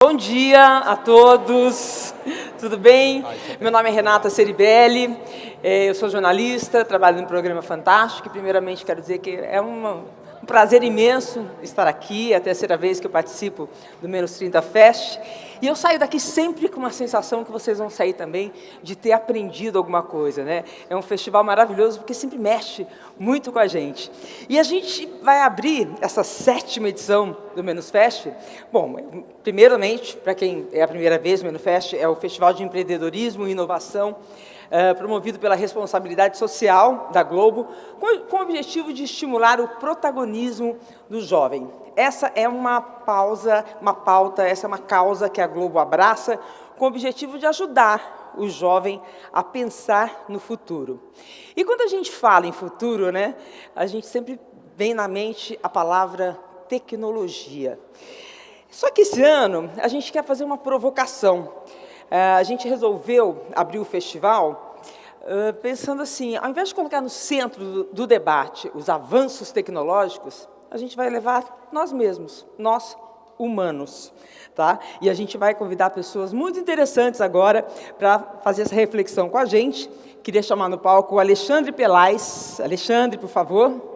Bom dia a todos, tudo bem? Meu nome é Renata Ceribelli, eu sou jornalista, trabalho no programa Fantástico e primeiramente quero dizer que é um prazer imenso estar aqui, é a terceira vez que eu participo do Menos 30 Fest e eu saio daqui sempre com uma sensação que vocês vão sair também de ter aprendido alguma coisa, né? É um festival maravilhoso porque sempre mexe muito com a gente. E a gente vai abrir essa 7ª edição do Menos Fest. Bom, primeiramente, para quem é a primeira vez, o Menos Fest é o Festival de Empreendedorismo e Inovação, promovido pela Responsabilidade Social da Globo, com o objetivo de estimular o protagonismo do jovem. Essa é uma pauta, essa é uma causa que a Globo abraça, com o objetivo de ajudar o jovem a pensar no futuro. E quando a gente fala em futuro, né, a gente sempre vem na mente a palavra tecnologia. Só que esse ano a gente quer fazer uma provocação. A gente resolveu abrir o festival pensando assim, ao invés de colocar no centro do debate os avanços tecnológicos, a gente vai levar nós mesmos, nós humanos. Tá? E a gente vai convidar pessoas muito interessantes agora para fazer essa reflexão com a gente. Queria chamar no palco o Alexandre Pelais. Alexandre, por favor.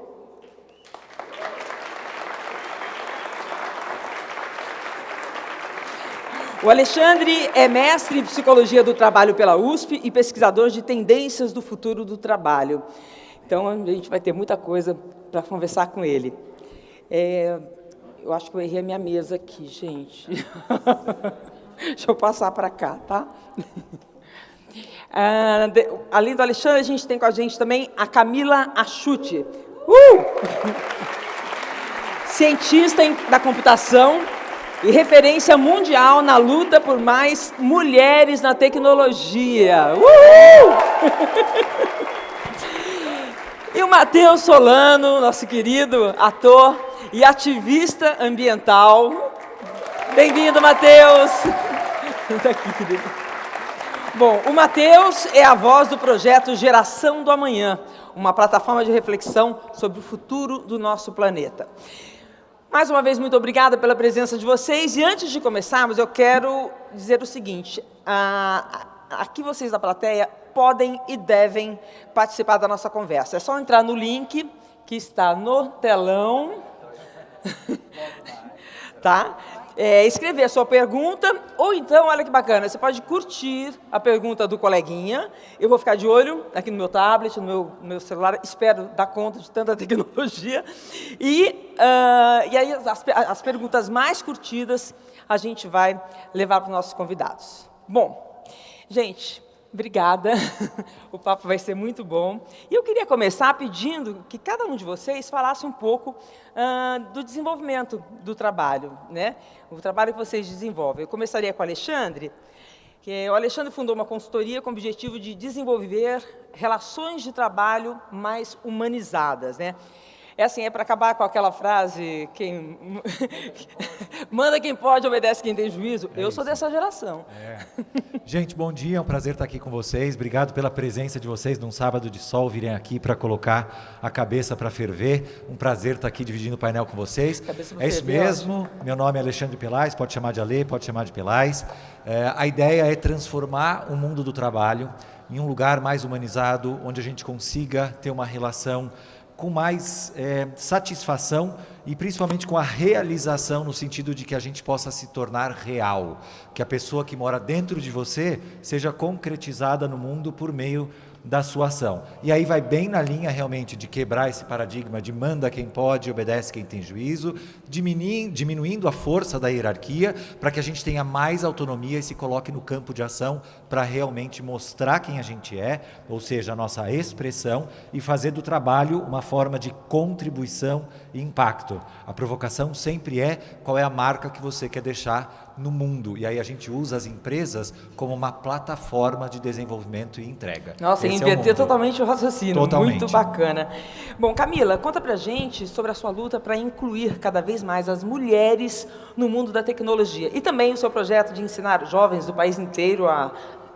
O Alexandre é mestre em Psicologia do Trabalho pela USP e pesquisador de tendências do futuro do trabalho. Então, a gente vai ter muita coisa para conversar com ele. Eu acho que eu errei a minha mesa aqui, gente. Deixa eu passar para cá, tá? Além do Alexandre, a gente tem com a gente também a Camila Achuti. Cientista da computação e referência mundial na luta por mais mulheres na tecnologia. E o Matheus Solano, nosso querido ator e ativista ambiental. Bem-vindo, Matheus! Bom, o Matheus é a voz do projeto Geração do Amanhã, uma plataforma de reflexão sobre o futuro do nosso planeta. Mais uma vez, muito obrigada pela presença de vocês. E antes de começarmos, eu quero dizer o seguinte, aqui vocês da plateia podem e devem participar da nossa conversa. É só entrar no link que está no telão, tá? Escrever a sua pergunta, ou então, olha que bacana, você pode curtir a pergunta do coleguinha, eu vou ficar de olho aqui no meu tablet, no meu celular, espero dar conta de tanta tecnologia, e aí as perguntas mais curtidas a gente vai levar para os nossos convidados. Bom, gente, obrigada, o papo vai ser muito bom. E eu queria começar pedindo que cada um de vocês falasse um pouco do desenvolvimento do trabalho, né? O trabalho que vocês desenvolvem. Eu começaria com o Alexandre, que o Alexandre fundou uma consultoria com o objetivo de desenvolver relações de trabalho mais humanizadas, né? É para acabar com aquela frase, manda quem pode, obedece quem tem juízo. Eu sou dessa geração. Gente, bom dia, é um prazer estar aqui com vocês. Obrigado pela presença de vocês num sábado de sol, virem aqui para colocar a cabeça para ferver. Um prazer estar aqui dividindo o painel com vocês. É isso mesmo, meu nome é Alexandre Pelais, pode chamar de Ale, pode chamar de Pelais. A ideia é transformar o mundo do trabalho em um lugar mais humanizado, onde a gente consiga ter uma relação com mais satisfação e principalmente com a realização, no sentido de que a gente possa se tornar real, que a pessoa que mora dentro de você seja concretizada no mundo por meio da sua ação. E aí vai bem na linha realmente de quebrar esse paradigma de manda quem pode, obedece quem tem juízo, diminuindo a força da hierarquia para que a gente tenha mais autonomia e se coloque no campo de ação para realmente mostrar quem a gente é, ou seja, a nossa expressão, e fazer do trabalho uma forma de contribuição e impacto. A provocação sempre é qual é a marca que você quer deixar no mundo, e aí a gente usa as empresas como uma plataforma de desenvolvimento e entrega. Nossa, inverter totalmente o raciocínio, totalmente. Muito bacana. Bom, Camila, conta pra gente sobre a sua luta para incluir cada vez mais as mulheres no mundo da tecnologia, e também o seu projeto de ensinar jovens do país inteiro a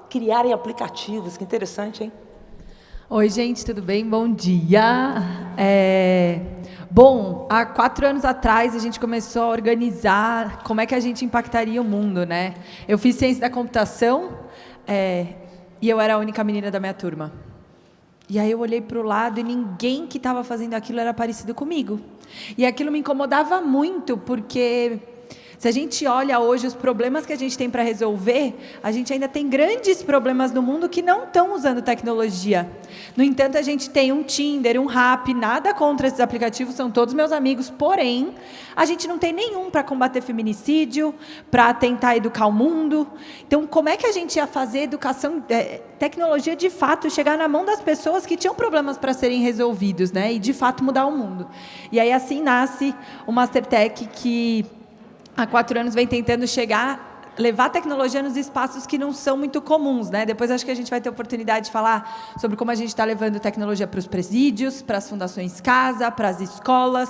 criarem aplicativos. Que interessante, hein? Oi, gente, tudo bem? Bom dia. Bom, há 4 anos atrás a gente começou a organizar como é que a gente impactaria o mundo, né? Eu fiz ciência da computação e eu era a única menina da minha turma. E aí eu olhei para o lado e ninguém que estava fazendo aquilo era parecido comigo. E aquilo me incomodava muito, porque se a gente olha hoje os problemas que a gente tem para resolver, a gente ainda tem grandes problemas no mundo que não estão usando tecnologia. No entanto, a gente tem um Tinder, um Rap, nada contra esses aplicativos, são todos meus amigos, porém, a gente não tem nenhum para combater feminicídio, para tentar educar o mundo. Então, como é que a gente ia fazer educação, tecnologia de fato, chegar na mão das pessoas que tinham problemas para serem resolvidos, né? E de fato mudar o mundo. E aí assim nasce o Mastertech, que há 4 anos vem tentando levar a tecnologia nos espaços que não são muito comuns, né? Depois acho que a gente vai ter oportunidade de falar sobre como a gente está levando tecnologia para os presídios, para as fundações casa, para as escolas,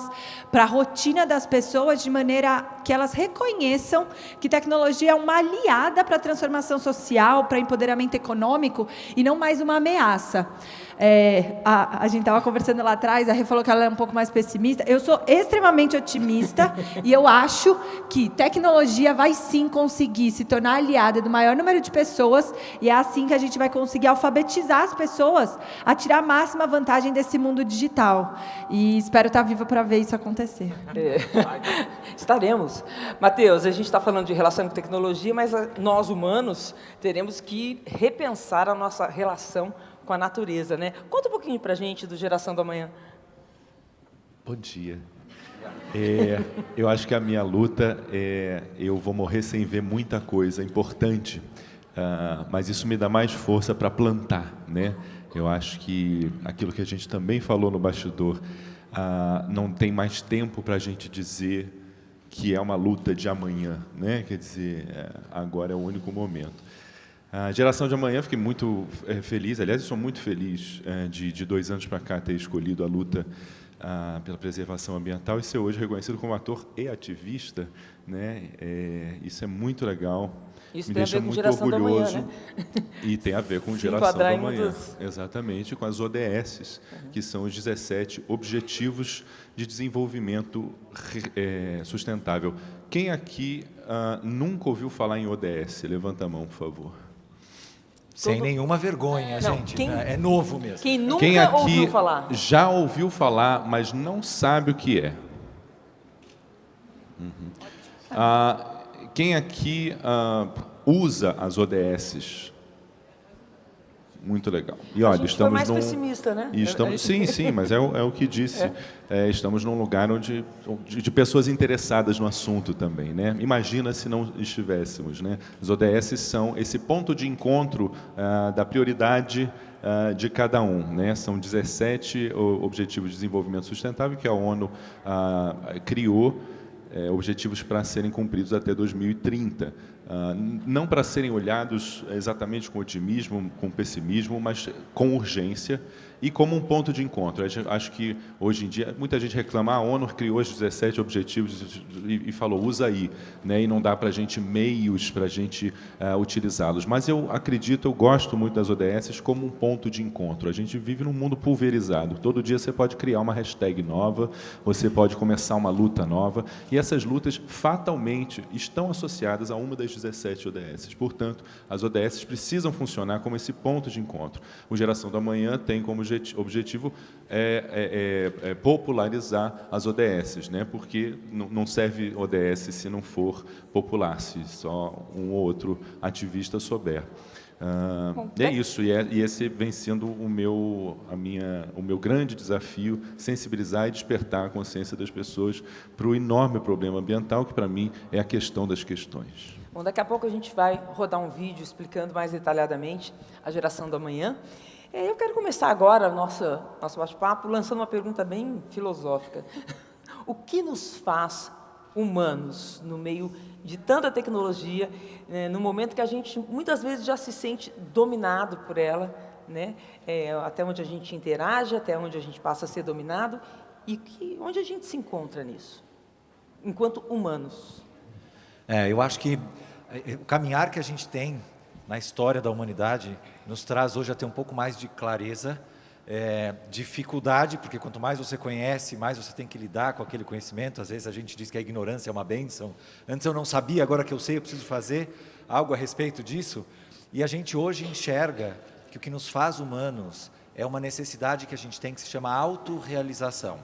para a rotina das pessoas, de maneira que elas reconheçam que tecnologia é uma aliada para a transformação social, para empoderamento econômico e não mais uma ameaça. A gente estava conversando lá atrás, a Rê falou que ela é um pouco mais pessimista. Eu sou extremamente otimista e eu acho que tecnologia vai sim conseguir se tornar aliada do maior número de pessoas, e é assim que a gente vai conseguir alfabetizar as pessoas a tirar a máxima vantagem desse mundo digital. E espero estar viva para ver isso acontecer. Estaremos. Matheus, a gente está falando de relação com tecnologia, mas nós humanos teremos que repensar a nossa relação com a natureza, né? Conta um pouquinho para a gente do Geração do Amanhã. Bom dia. Eu acho que a minha luta eu vou morrer sem ver muita coisa importante, mas isso me dá mais força para plantar, né? Eu acho que aquilo que a gente também falou no bastidor, não tem mais tempo para a gente dizer que é uma luta de amanhã, né? Quer dizer, agora é o único momento. A Geração de Amanhã, fiquei muito feliz, aliás, eu sou muito feliz de 2 anos para cá ter escolhido a luta pela preservação ambiental e ser hoje reconhecido como ator e ativista, né? Isso é muito legal, isso me tem deixa a ver com muito Geração orgulhoso. Da Manhã, né? E tem a ver com Geração do Amanhã, exatamente, com as ODS, que são os 17 Objetivos de Desenvolvimento Sustentável. Quem aqui nunca ouviu falar em ODS? Levanta a mão, por favor. Sem nenhuma vergonha, não, gente. É novo mesmo. Quem nunca Quem aqui ouviu falar? já ouviu falar, mas não sabe o que é? Quem aqui usa as ODSs? Muito legal. E olha, estamos foi mais pessimista, né? Sim, mas é o que disse. Estamos num lugar de pessoas interessadas no assunto também, né? Imagina se não estivéssemos, né? As ODS são esse ponto de encontro da prioridade de cada um, né? São 17 Objetivos de Desenvolvimento Sustentável que a ONU criou, objetivos para serem cumpridos até 2030. Não para serem olhados exatamente com otimismo, com pessimismo, mas com urgência e como um ponto de encontro. Acho que, hoje em dia, muita gente reclama, a ONU criou os 17 objetivos e falou, usa aí, né? E não dá para a gente meios para a gente utilizá-los. Mas eu gosto muito das ODS como um ponto de encontro. A gente vive num mundo pulverizado. Todo dia você pode criar uma hashtag nova, você pode começar uma luta nova, e essas lutas, fatalmente, estão associadas a uma das 17 ODS. Portanto, as ODS precisam funcionar como esse ponto de encontro. O Geração do Amanhã tem como objetivo popularizar as ODS, né? Porque não serve ODS se não for popular, se só um ou outro ativista souber. É isso, e esse vem sendo o meu grande desafio, sensibilizar e despertar a consciência das pessoas para o enorme problema ambiental, que para mim é a questão das questões. Bom, daqui a pouco a gente vai rodar um vídeo explicando mais detalhadamente a Geração do Amanhã. Eu quero começar agora o nosso bate-papo lançando uma pergunta bem filosófica. O que nos faz humanos no meio de tanta tecnologia, no momento que a gente muitas vezes já se sente dominado por ela, né? Até onde a gente interage, até onde a gente passa a ser dominado, e onde a gente se encontra nisso, enquanto humanos? Eu acho que o caminhar que a gente tem na história da humanidade nos traz hoje a ter um pouco mais de clareza dificuldade, porque quanto mais você conhece, mais você tem que lidar com aquele conhecimento. Às vezes a gente diz que a ignorância é uma bênção. Antes eu não sabia, agora que eu sei, eu preciso fazer algo a respeito disso. E a gente hoje enxerga que o que nos faz humanos é uma necessidade que a gente tem, que se chama autorrealização.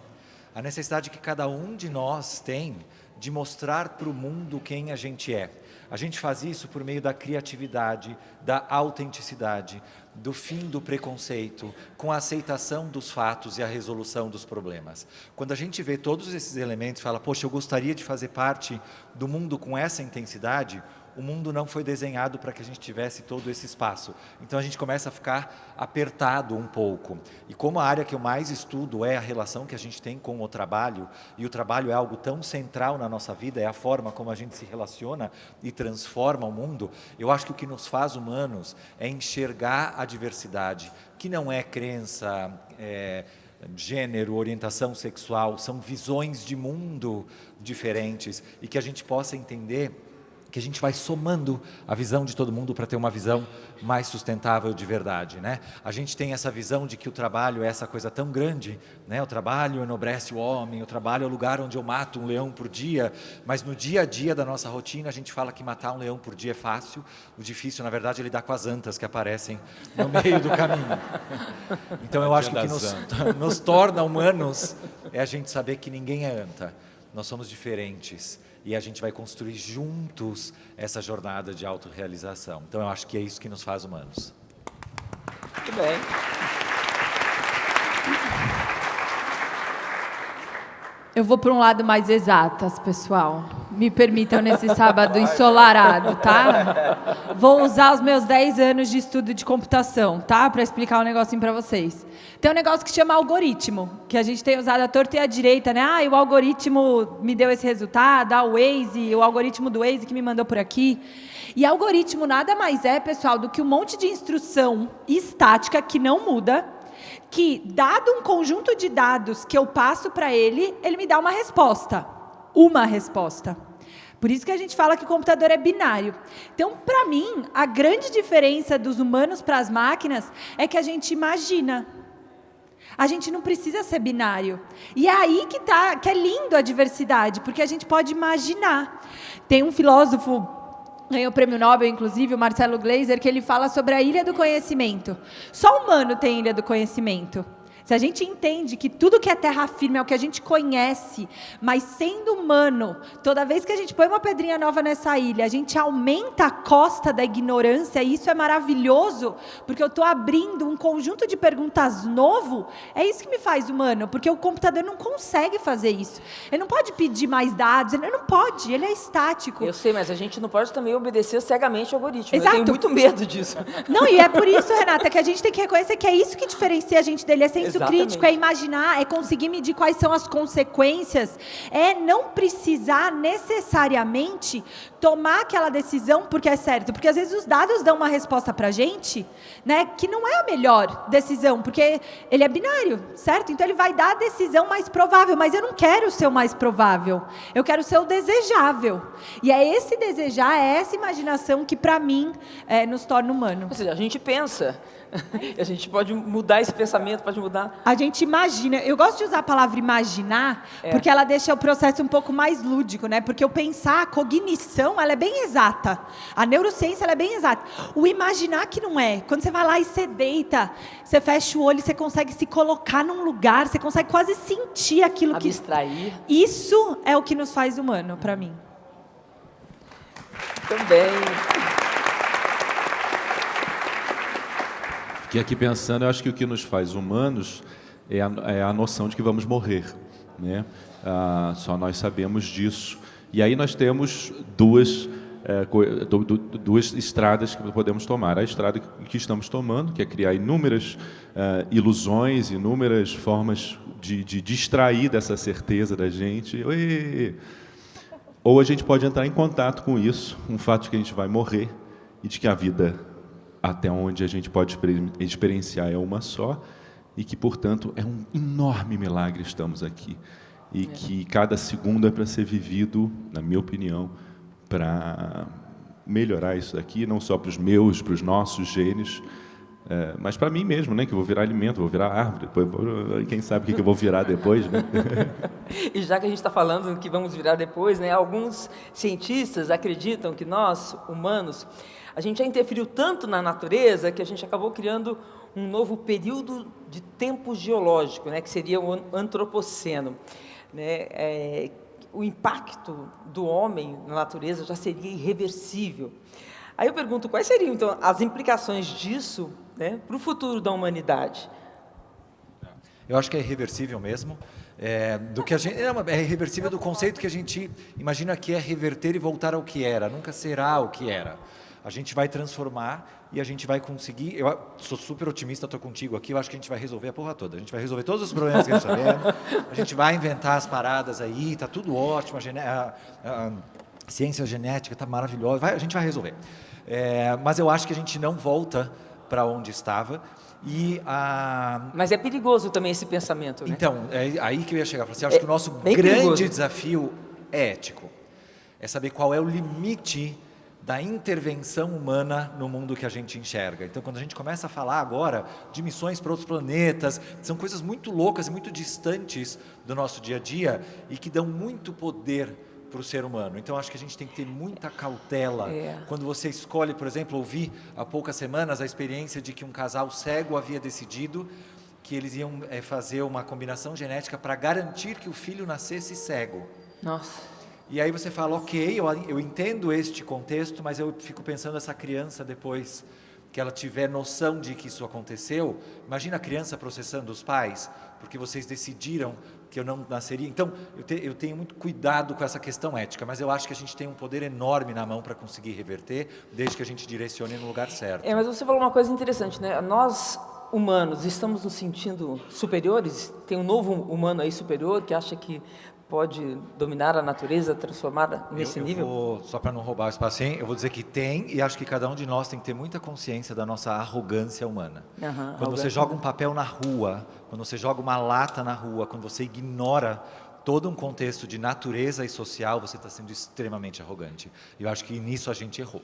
A necessidade que cada um de nós tem de mostrar para o mundo quem a gente é. A gente faz isso por meio da criatividade, da autenticidade, do fim do preconceito, com a aceitação dos fatos e a resolução dos problemas. Quando a gente vê todos esses elementos e fala, poxa, eu gostaria de fazer parte do mundo com essa intensidade, o mundo não foi desenhado para que a gente tivesse todo esse espaço. Então a gente começa a ficar apertado um pouco. E como a área que eu mais estudo é a relação que a gente tem com o trabalho, e o trabalho é algo tão central na nossa vida, é a forma como a gente se relaciona e transforma o mundo, eu acho que o que nos faz humanos é enxergar a diversidade, que não é crença, gênero, orientação sexual, são visões de mundo diferentes, e que a gente possa entender que a gente vai somando a visão de todo mundo para ter uma visão mais sustentável de verdade, né? A gente tem essa visão de que o trabalho é essa coisa tão grande, né? O trabalho enobrece o homem, o trabalho é o lugar onde eu mato um leão por dia, mas no dia a dia da nossa rotina a gente fala que matar um leão por dia é fácil, o difícil na verdade é lidar com as antas que aparecem no meio do caminho. Então eu acho que o que nos torna humanos é a gente saber que ninguém é anta, nós somos diferentes. E a gente vai construir juntos essa jornada de autorrealização. Então eu acho que é isso que nos faz humanos. Muito bem. Eu vou para um lado mais exatas, pessoal. Me permitam nesse sábado ensolarado, tá? Vou usar os meus 10 anos de estudo de computação, tá? Para explicar um negocinho para vocês. Tem um negócio que se chama algoritmo, que a gente tem usado à torta e à direita, né? Ah, e o algoritmo me deu esse resultado, o Waze, o algoritmo do Waze que me mandou por aqui. E algoritmo nada mais é, pessoal, do que um monte de instrução estática que não muda, que, dado um conjunto de dados que eu passo para ele, ele me dá uma resposta. Uma resposta. Por isso que a gente fala que o computador é binário. Então, para mim, a grande diferença dos humanos para as máquinas é que a gente imagina. A gente não precisa ser binário. E é aí que é lindo a diversidade, porque a gente pode imaginar. Tem um filósofo, ganhou o prêmio Nobel, inclusive, o Marcelo Gleiser, que ele fala sobre a ilha do conhecimento. Só o humano tem ilha do conhecimento. Se a gente entende que tudo que é terra firme é o que a gente conhece, mas sendo humano, toda vez que a gente põe uma pedrinha nova nessa ilha, a gente aumenta a costa da ignorância, e isso é maravilhoso, porque eu estou abrindo um conjunto de perguntas novo, é isso que me faz humano, porque o computador não consegue fazer isso. Ele não pode pedir mais dados, ele não pode, ele é estático. Eu sei, mas a gente não pode também obedecer cegamente ao algoritmo. Exato. Eu tenho muito medo disso. Não, e é por isso, Renata, que a gente tem que reconhecer que é isso que diferencia a gente dele, é senso crítico, é imaginar, é conseguir medir quais são as consequências, é não precisar necessariamente tomar aquela decisão porque é certo, porque às vezes os dados dão uma resposta para a gente, né, que não é a melhor decisão, porque ele é binário, certo? Então ele vai dar a decisão mais provável, mas eu não quero ser o mais provável, eu quero ser o desejável, e é esse desejar, é essa imaginação que para mim nos torna humano. Ou seja, a gente pensa, a gente pode mudar esse pensamento, pode mudar. A gente imagina. Eu gosto de usar a palavra imaginar, porque ela deixa o processo um pouco mais lúdico, né? Porque eu pensar, a cognição, ela é bem exata. A neurociência, ela é bem exata. O imaginar que não é. Quando você vai lá e você deita, você fecha o olho, você consegue se colocar num lugar, você consegue quase sentir aquilo que... Abstrair. Isso é o que nos faz humano, para mim. Também. Fiquei aqui pensando, eu acho que o que nos faz humanos é a noção de que vamos morrer, né? Só nós sabemos disso. E aí nós temos duas estradas que podemos tomar. A estrada que estamos tomando, que é criar inúmeras ilusões, inúmeras formas de distrair dessa certeza da gente. Ou a gente pode entrar em contato com isso, um fato de que a gente vai morrer e de que a vida, até onde a gente pode experienciar, é uma só, e que, portanto, é um enorme milagre estamos aqui. E que cada segundo é para ser vivido, na minha opinião, para melhorar isso daqui, não só para os meus, para os nossos genes, Mas para mim mesmo, né, que eu vou virar alimento, vou virar árvore, depois quem sabe o que eu vou virar depois, né? E já que a gente está falando que vamos virar depois, né, alguns cientistas acreditam que nós, humanos, a gente já interferiu tanto na natureza que a gente acabou criando um novo período de tempo geológico, né, que seria o antropoceno, né? O impacto do homem na natureza já seria irreversível. Aí eu pergunto, quais seriam, então, as implicações disso, né, para o futuro da humanidade? Eu acho que é irreversível mesmo. É irreversível do conceito que a gente imagina que é reverter e voltar ao que era. Nunca será o que era. A gente vai transformar e a gente vai conseguir. Eu sou super otimista, estou contigo aqui. Eu acho que a gente vai resolver a porra toda. A gente vai resolver todos os problemas que a gente está vendo. A gente vai inventar as paradas aí, está tudo ótimo. A ciência genética está maravilhosa. A gente vai resolver. Mas eu acho que a gente não volta para onde estava. Mas é perigoso também esse pensamento, né? Então, é aí que eu ia chegar. Eu acho que o nosso grande perigoso. Desafio é ético. É saber qual é o limite da intervenção humana no mundo que a gente enxerga. Então, quando a gente começa a falar agora de missões para outros planetas, são coisas muito loucas e muito distantes do nosso dia a dia e que dão muito poder para o ser humano. Então, acho que a gente tem que ter muita cautela. Quando você escolhe, por exemplo, ouvi há poucas semanas a experiência de que um casal cego havia decidido que eles iam fazer uma combinação genética para garantir que o filho nascesse cego. Nossa. E aí você fala, ok, eu entendo este contexto, mas eu fico pensando essa criança depois que ela tiver noção de que isso aconteceu. Imagina a criança processando os pais, porque vocês decidiram que eu não nasceria. Então, eu tenho muito cuidado com essa questão ética, mas eu acho que a gente tem um poder enorme na mão para conseguir reverter, desde que a gente direcione no lugar certo. Mas você falou uma coisa interessante, né? Nós, humanos, estamos nos sentindo superiores? Tem um novo humano aí superior que acha que pode dominar a natureza, transformar nesse nível? Só para não roubar o espaço, eu vou dizer que tem, e acho que cada um de nós tem que ter muita consciência da nossa arrogância humana. Quando você joga um papel na rua, quando você joga uma lata na rua, quando você ignora todo um contexto de natureza e social, você está sendo extremamente arrogante. E eu acho que nisso a gente errou.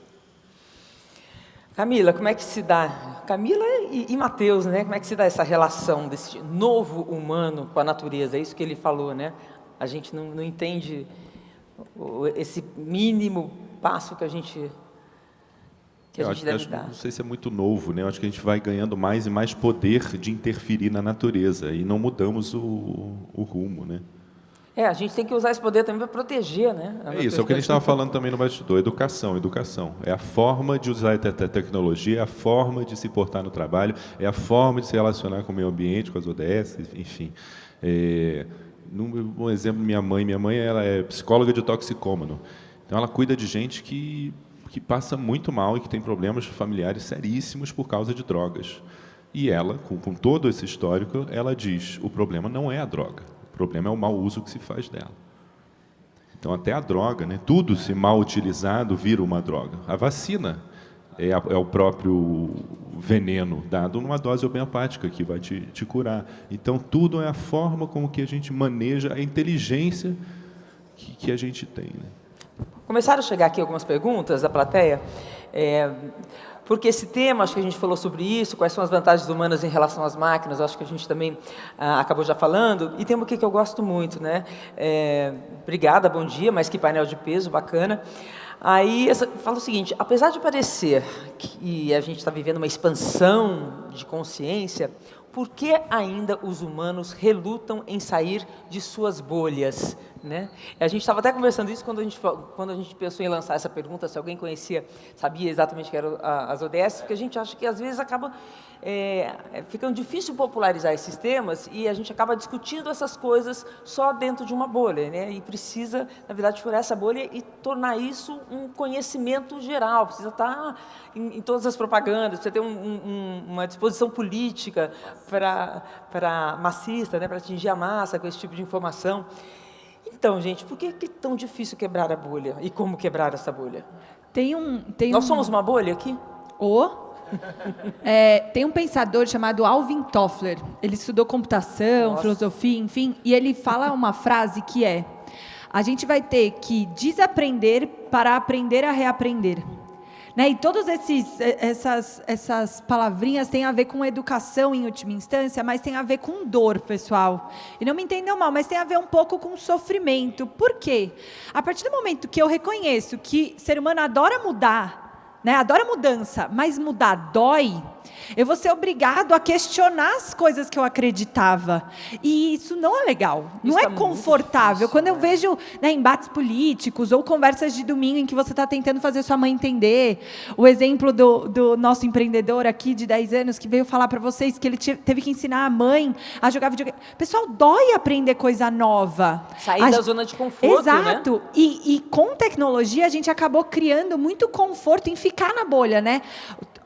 Camila, como é que se dá? Camila e Mateus, né? Como é que se dá essa relação desse novo humano com a natureza? É isso que ele falou, né? A gente não entende esse mínimo passo que a gente deve dar. Não sei se é muito novo, né? Eu acho que a gente vai ganhando mais e mais poder de interferir na natureza e não mudamos o rumo, né? A gente tem que usar esse poder também para proteger, né? É o que a gente estava falando também no bastidor, educação. É a forma de usar a tecnologia, é a forma de se portar no trabalho, é a forma de se relacionar com o meio ambiente, com as ODS, enfim. Um exemplo, minha mãe ela é psicóloga de toxicômano, então ela cuida de gente que passa muito mal e que tem problemas familiares seríssimos por causa de drogas. E ela, com todo esse histórico, ela diz, o problema não é a droga, o problema é o mau uso que se faz dela. Então, até a droga, né, tudo se mal utilizado vira uma droga. A vacina é o próprio veneno dado numa dose homeopática que vai te curar. Então, tudo é a forma como que a gente maneja a inteligência que a gente tem, né? Começaram a chegar aqui algumas perguntas da plateia, porque esse tema, acho que a gente falou sobre isso, quais são as vantagens humanas em relação às máquinas, acho que a gente também acabou já falando, e tem uma aqui que eu gosto muito, né? Obrigada, bom dia, mas que painel de peso, bacana. Aí, fala o seguinte, apesar de parecer que a gente está vivendo uma expansão de consciência, por que ainda os humanos relutam em sair de suas bolhas? Né? A gente estava até conversando isso quando a gente pensou em lançar essa pergunta, se alguém sabia exatamente o que eram as ODS, porque a gente acha que às vezes acaba ficando difícil popularizar esses temas e a gente acaba discutindo essas coisas só dentro de uma bolha, né? E precisa, na verdade, furar essa bolha e tornar isso um conhecimento geral, precisa estar em todas as propagandas, precisa ter uma disposição política para massista, né? Para atingir a massa com esse tipo de informação. Então, gente, por que é tão difícil quebrar a bolha? E como quebrar essa bolha? Nós somos uma bolha aqui? Tem um pensador chamado Alvin Toffler. Ele estudou computação, filosofia, enfim, e ele fala uma frase que a gente vai ter que desaprender para aprender a reaprender. Né? E todas essas palavrinhas têm a ver com educação em última instância, mas tem a ver com dor, pessoal. E não me entendam mal, mas tem a ver um pouco com sofrimento. Por quê? A partir do momento que eu reconheço que o ser humano adora mudar, né? Adora mudança, mas mudar dói, eu vou ser obrigado a questionar as coisas que eu acreditava. E isso não é legal, não é confortável. Quando eu vejo, né, embates políticos ou conversas de domingo em que você está tentando fazer sua mãe entender, o exemplo do nosso empreendedor aqui de 10 anos que veio falar para vocês que ele teve que ensinar a mãe a jogar videogame. Pessoal, dói aprender coisa nova. Sair da zona de conforto, exato. Né? E com tecnologia a gente acabou criando muito conforto em ficar na bolha, né?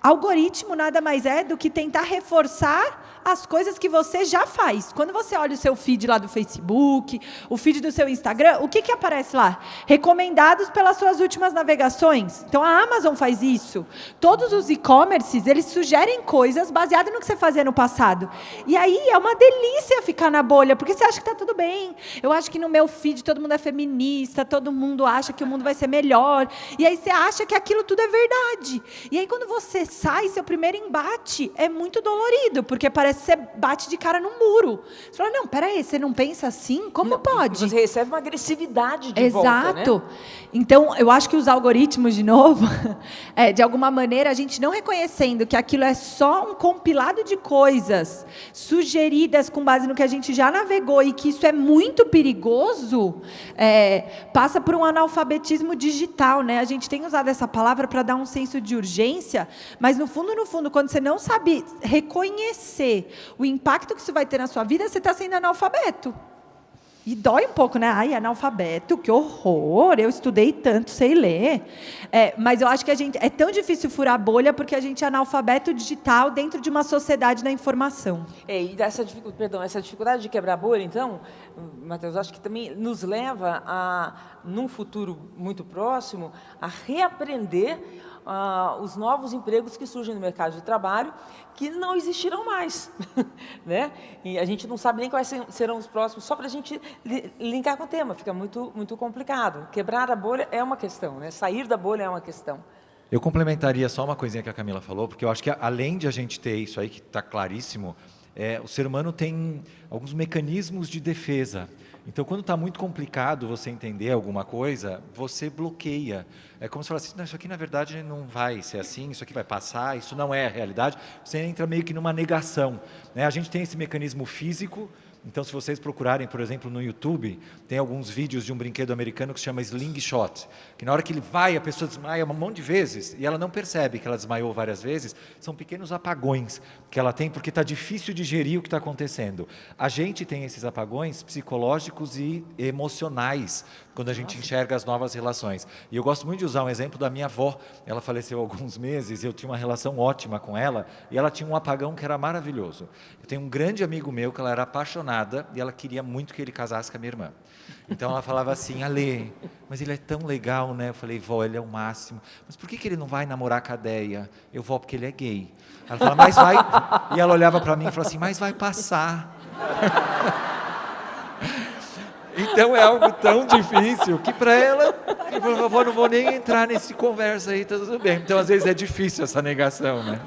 Algoritmo nada mais é do que tentar reforçar as coisas que você já faz. Quando você olha o seu feed lá do Facebook, o feed do seu Instagram, o que aparece lá? Recomendados pelas suas últimas navegações. Então, a Amazon faz isso. Todos os e-commerces, eles sugerem coisas baseadas no que você fazia no passado. E aí, é uma delícia ficar na bolha, porque você acha que está tudo bem. Eu acho que no meu feed todo mundo é feminista, todo mundo acha que o mundo vai ser melhor. E aí, você acha que aquilo tudo é verdade. E aí, quando você sai, seu primeiro embate é muito dolorido, porque parece que você bate de cara num muro. Você fala, não, peraí, você não pensa assim? Como pode? Você recebe uma agressividade de Exato. volta, né? Então, eu acho que os algoritmos, de novo, de alguma maneira, a gente não reconhecendo que aquilo é só um compilado de coisas sugeridas com base no que a gente já navegou e que isso é muito perigoso, passa por um analfabetismo digital, né? A gente tem usado essa palavra para dar um senso de urgência, mas no fundo, quando você não sabe reconhecer o impacto que isso vai ter na sua vida, você está sendo analfabeto. E dói um pouco, né? Ai, analfabeto, que horror, eu estudei tanto, sei ler. Mas eu acho que é tão difícil furar a bolha porque a gente é analfabeto digital dentro de uma sociedade da informação. E essa dificuldade de quebrar a bolha, então, Matheus, acho que também nos leva a, num futuro muito próximo, a reaprender os novos empregos que surgem no mercado de trabalho, que não existirão mais. Né? E a gente não sabe nem quais serão os próximos, só para a gente linkar com o tema, fica muito, muito complicado. Quebrar a bolha é uma questão, né? Sair da bolha é uma questão. Eu complementaria só uma coisinha que a Camila falou, porque eu acho que além de a gente ter isso aí que está claríssimo, o ser humano tem alguns mecanismos de defesa. Então, quando está muito complicado você entender alguma coisa, você bloqueia. É como se falasse assim, não, isso aqui na verdade não vai ser assim, isso aqui vai passar, isso não é a realidade. Você entra meio que numa negação, né? A gente tem esse mecanismo físico. Então, se vocês procurarem, por exemplo, no YouTube, tem alguns vídeos de um brinquedo americano que se chama Slingshot, que na hora que ele vai, a pessoa desmaia um monte de vezes, e ela não percebe que ela desmaiou várias vezes, são pequenos apagões que ela tem, porque está difícil digerir o que está acontecendo. A gente tem esses apagões psicológicos e emocionais, quando a gente enxerga as novas relações. E eu gosto muito de usar um exemplo da minha avó. Ela faleceu há alguns meses, e eu tinha uma relação ótima com ela, e ela tinha um apagão que era maravilhoso. Eu tenho um grande amigo meu que ela era apaixonada, e ela queria muito que ele casasse com a minha irmã. Então ela falava assim, Ale, mas ele é tão legal, né? Eu falei, vó, ele é o máximo. Mas por que ele não vai namorar com a Deia? Eu vou porque ele é gay. Ela falava, mas vai... E ela olhava para mim e falava assim, mas vai passar. Então é algo tão difícil que para ela, por favor, não vou nem entrar nesse conversa aí, tá tudo bem. Então às vezes é difícil essa negação, né?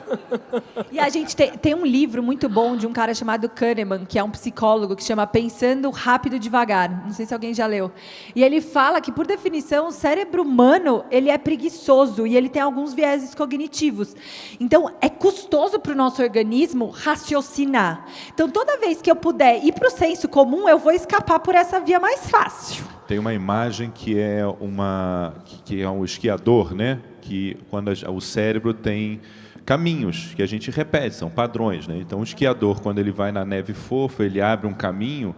E a gente tem um livro muito bom de um cara chamado Kahneman, que é um psicólogo, que chama Pensando Rápido e Devagar. Não sei se alguém já leu. E ele fala que, por definição, o cérebro humano ele é preguiçoso e ele tem alguns vieses cognitivos. Então, é custoso para o nosso organismo raciocinar. Então, toda vez que eu puder ir para o senso comum, eu vou escapar por essa via mais fácil. Tem uma imagem que é um esquiador, né? Que quando o cérebro tem caminhos que a gente repete, são padrões, né? Então, o esquiador, quando ele vai na neve fofa, ele abre um caminho.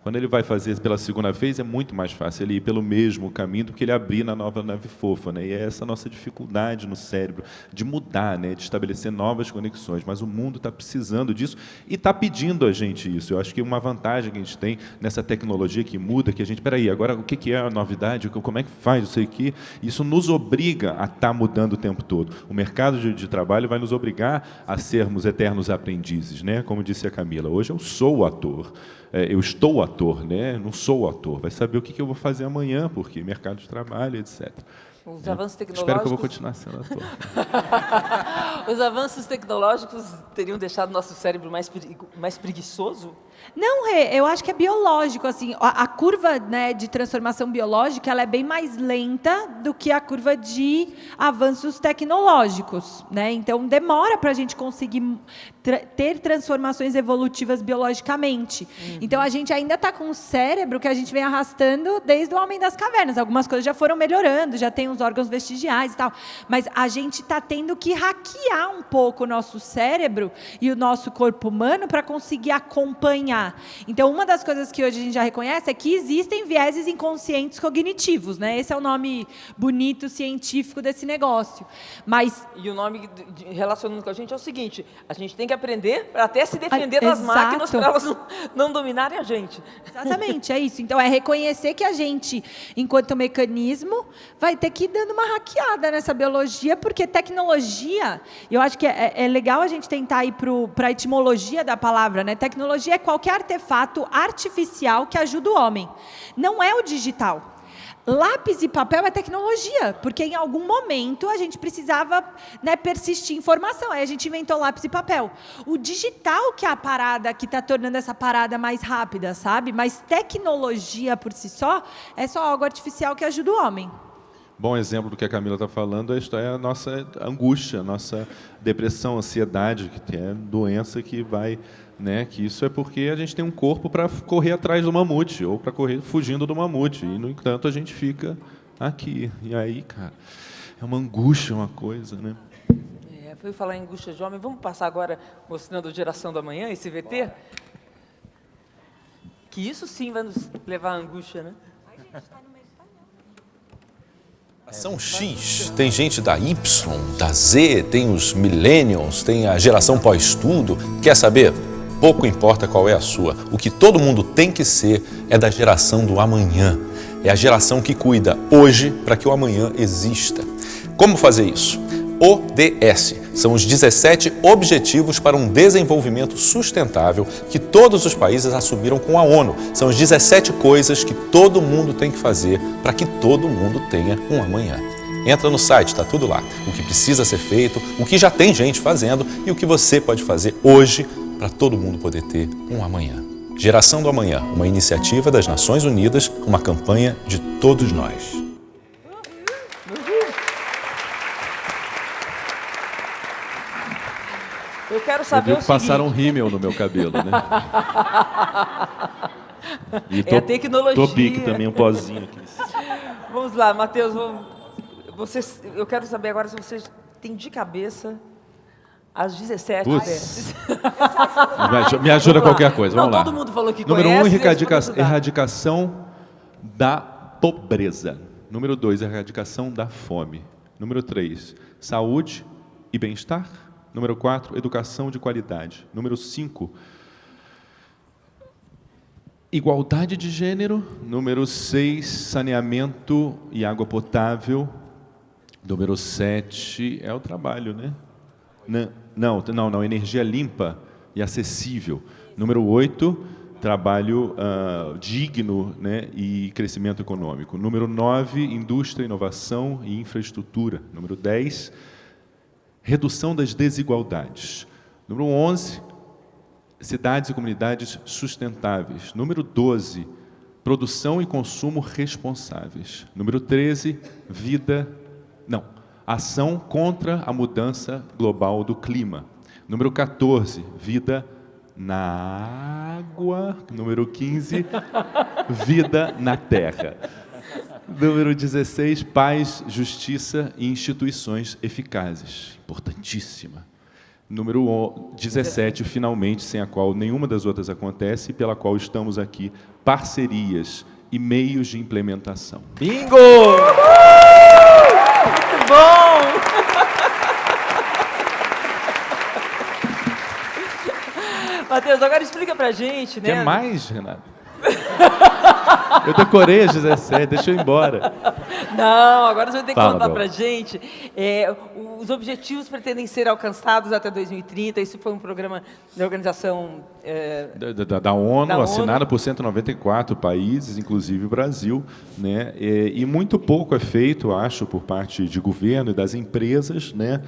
Quando ele vai fazer pela segunda vez, é muito mais fácil ele ir pelo mesmo caminho do que ele abrir na nova neve fofa, né? E é essa nossa dificuldade no cérebro de mudar, né? De estabelecer novas conexões. Mas o mundo está precisando disso e está pedindo a gente isso. Eu acho que uma vantagem que a gente tem nessa tecnologia que muda, que a gente, peraí, agora o que é a novidade? Como é que faz isso aqui? Isso nos obriga a estar mudando o tempo todo. O mercado de trabalho vai nos obrigar a sermos eternos aprendizes, né? Como disse a Camila, hoje eu sou ator. Eu estou ator, né? Não sou ator. Vai saber o que eu vou fazer amanhã, porque mercado de trabalho, etc. Os avanços tecnológicos... Espero que eu vou continuar sendo ator. Os avanços tecnológicos teriam deixado nosso cérebro mais preguiçoso? Não, Rê, eu acho que é biológico, assim, a curva, né, de transformação biológica, ela é bem mais lenta do que a curva de avanços tecnológicos, né? Então, demora para a gente conseguir ter transformações evolutivas biologicamente. Então, a gente ainda está com um cérebro que a gente vem arrastando desde o Homem das Cavernas. Algumas coisas já foram melhorando, já tem os órgãos vestigiais e tal, mas a gente está tendo que hackear um pouco o nosso cérebro e o nosso corpo humano para conseguir acompanhar. Então, uma das coisas que hoje a gente já reconhece é que existem vieses inconscientes cognitivos, né? Esse é o nome bonito, científico desse negócio. Mas... E o nome relacionando com a gente é o seguinte, a gente tem que aprender para até se defender das máquinas para elas não dominarem a gente. Exatamente, é isso. Então, é reconhecer que a gente, enquanto mecanismo, vai ter que ir dando uma hackeada nessa biologia, porque tecnologia, eu acho que é legal a gente tentar ir para a etimologia da palavra, né? Tecnologia é qualquer artefato artificial que ajuda o homem. Não é o digital. Lápis e papel é tecnologia, porque em algum momento a gente precisava, né, persistir informação. Aí a gente inventou lápis e papel. O digital que é a parada, que está tornando essa parada mais rápida, sabe? Mas tecnologia por si só é só algo artificial que ajuda o homem. Bom exemplo do que a Camila está falando é a nossa angústia, a nossa depressão, ansiedade, que é doença que vai... Né, que isso é porque a gente tem um corpo para correr atrás do mamute, ou para correr fugindo do mamute, e, no entanto, a gente fica aqui. E aí, cara, é uma angústia, uma coisa, né? Foi falar em angústia de homem, vamos passar agora mostrando Geração do Amanhã, esse VT? Que isso sim vai nos levar à angústia, né? Geração X, tem gente da Y, da Z, tem os millennials, tem a geração pós-tudo. Quer saber? Pouco importa qual é a sua. O que todo mundo tem que ser é da geração do amanhã. É a geração que cuida hoje para que o amanhã exista. Como fazer isso? ODS são os 17 Objetivos para um Desenvolvimento Sustentável que todos os países assumiram com a ONU. São as 17 coisas que todo mundo tem que fazer para que todo mundo tenha um amanhã. Entra no site, está tudo lá. O que precisa ser feito, o que já tem gente fazendo e o que você pode fazer hoje para todo mundo poder ter um amanhã. Geração do Amanhã, uma iniciativa das Nações Unidas, uma campanha de todos nós. Eu quero saber o seguinte... Passaram um rímel no meu cabelo, né? E é a tecnologia. Topic também, um pozinho aqui. Vamos lá, Matheus, eu quero saber agora se vocês têm de cabeça as 17 ODS. Me ajuda qualquer coisa, vamos lá. Todo mundo falou que Número conhece. 1, erradicação da pobreza. Número 2, erradicação da fome. Número 3, saúde e bem-estar. Número 4, educação de qualidade. Número 5, igualdade de gênero. Número 6, saneamento e água potável. Número 7 é o trabalho, né? Não, energia limpa e acessível. Número 8, trabalho digno, né, e crescimento econômico. Número 9, indústria, inovação e infraestrutura. Número 10, redução das desigualdades. Número 11, cidades e comunidades sustentáveis. Número 12, produção e consumo responsáveis. Número 13, ação contra a mudança global do clima. Número 14, vida na água. Número 15, vida na terra. Número 16, paz, justiça e instituições eficazes. Importantíssima. Número 17, finalmente, sem a qual nenhuma das outras acontece, e pela qual estamos aqui, parcerias e meios de implementação. Bingo! Muito bom! Matheus, agora explica pra gente, né? Quer mais, Renato? Eu decorei as 17, deixa eu ir embora. Não, agora você vai ter que Fala, contar Bel. pra gente. Os objetivos pretendem ser alcançados até 2030. Isso foi um programa da organização... Da ONU, Da ONU. assinada por 194 países, inclusive o Brasil, né? E muito pouco é feito, acho, por parte de governo e das empresas, né?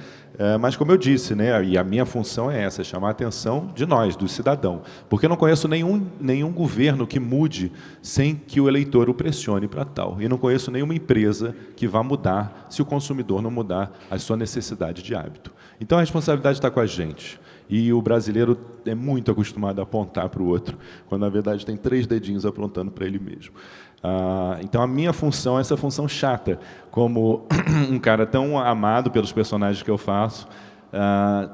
Mas, como eu disse, né, e a minha função é essa, chamar a atenção de nós, do cidadão. Porque eu não conheço nenhum governo que mude sem que o eleitor o pressione para tal. E não conheço nenhuma empresa que vá mudar se o consumidor não mudar a sua necessidade de hábito. Então, a responsabilidade está com a gente. E o brasileiro é muito acostumado a apontar para o outro, quando, na verdade, tem 3 dedinhos apontando para ele mesmo. Então, a minha função é essa função chata, como um cara tão amado pelos personagens que eu faço,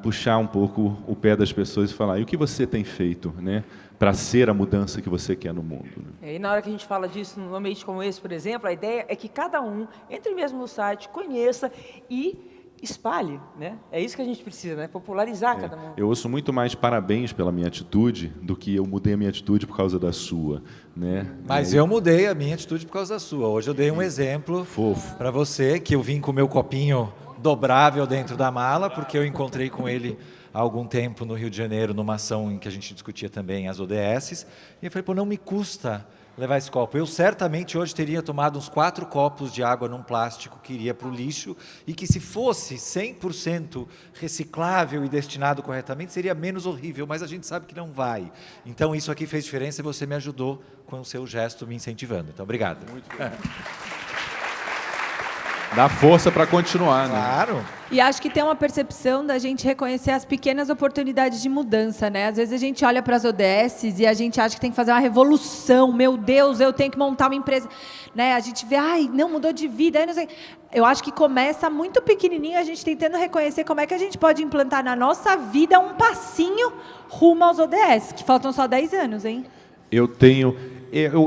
puxar um pouco o pé das pessoas e falar, e o que você tem feito, né, para ser a mudança que você quer no mundo? Né? E na hora que a gente fala disso, num ambiente como esse, por exemplo, a ideia é que cada um entre mesmo no site, conheça e espalhe, né? É isso que a gente precisa, né? Popularizar cada um. Eu ouço muito mais parabéns pela minha atitude do que eu mudei a minha atitude por causa da sua, né? Mas eu mudei a minha atitude por causa da sua. Hoje eu dei um exemplo Fofo. para você, que eu vim com o meu copinho dobrável dentro da mala, porque eu encontrei com ele há algum tempo no Rio de Janeiro, numa ação em que a gente discutia também as ODS, e eu falei, pô, não me custa levar esse copo. Eu certamente hoje teria tomado uns 4 copos de água num plástico que iria para o lixo e que, se fosse 100% reciclável e destinado corretamente, seria menos horrível, mas a gente sabe que não vai. Então isso aqui fez diferença e você me ajudou com o seu gesto me incentivando. Então, obrigado. Muito bem. Dá força para continuar, né? Claro. E acho que tem uma percepção da gente reconhecer as pequenas oportunidades de mudança, né? Às vezes a gente olha para as ODSs e a gente acha que tem que fazer uma revolução. Meu Deus, eu tenho que montar uma empresa. Né? A gente vê, ai, não, mudou de vida. Aí não sei. Eu acho que começa muito pequenininho, a gente tentando reconhecer como é que a gente pode implantar na nossa vida um passinho rumo aos ODS, que faltam só 10 anos, hein? Eu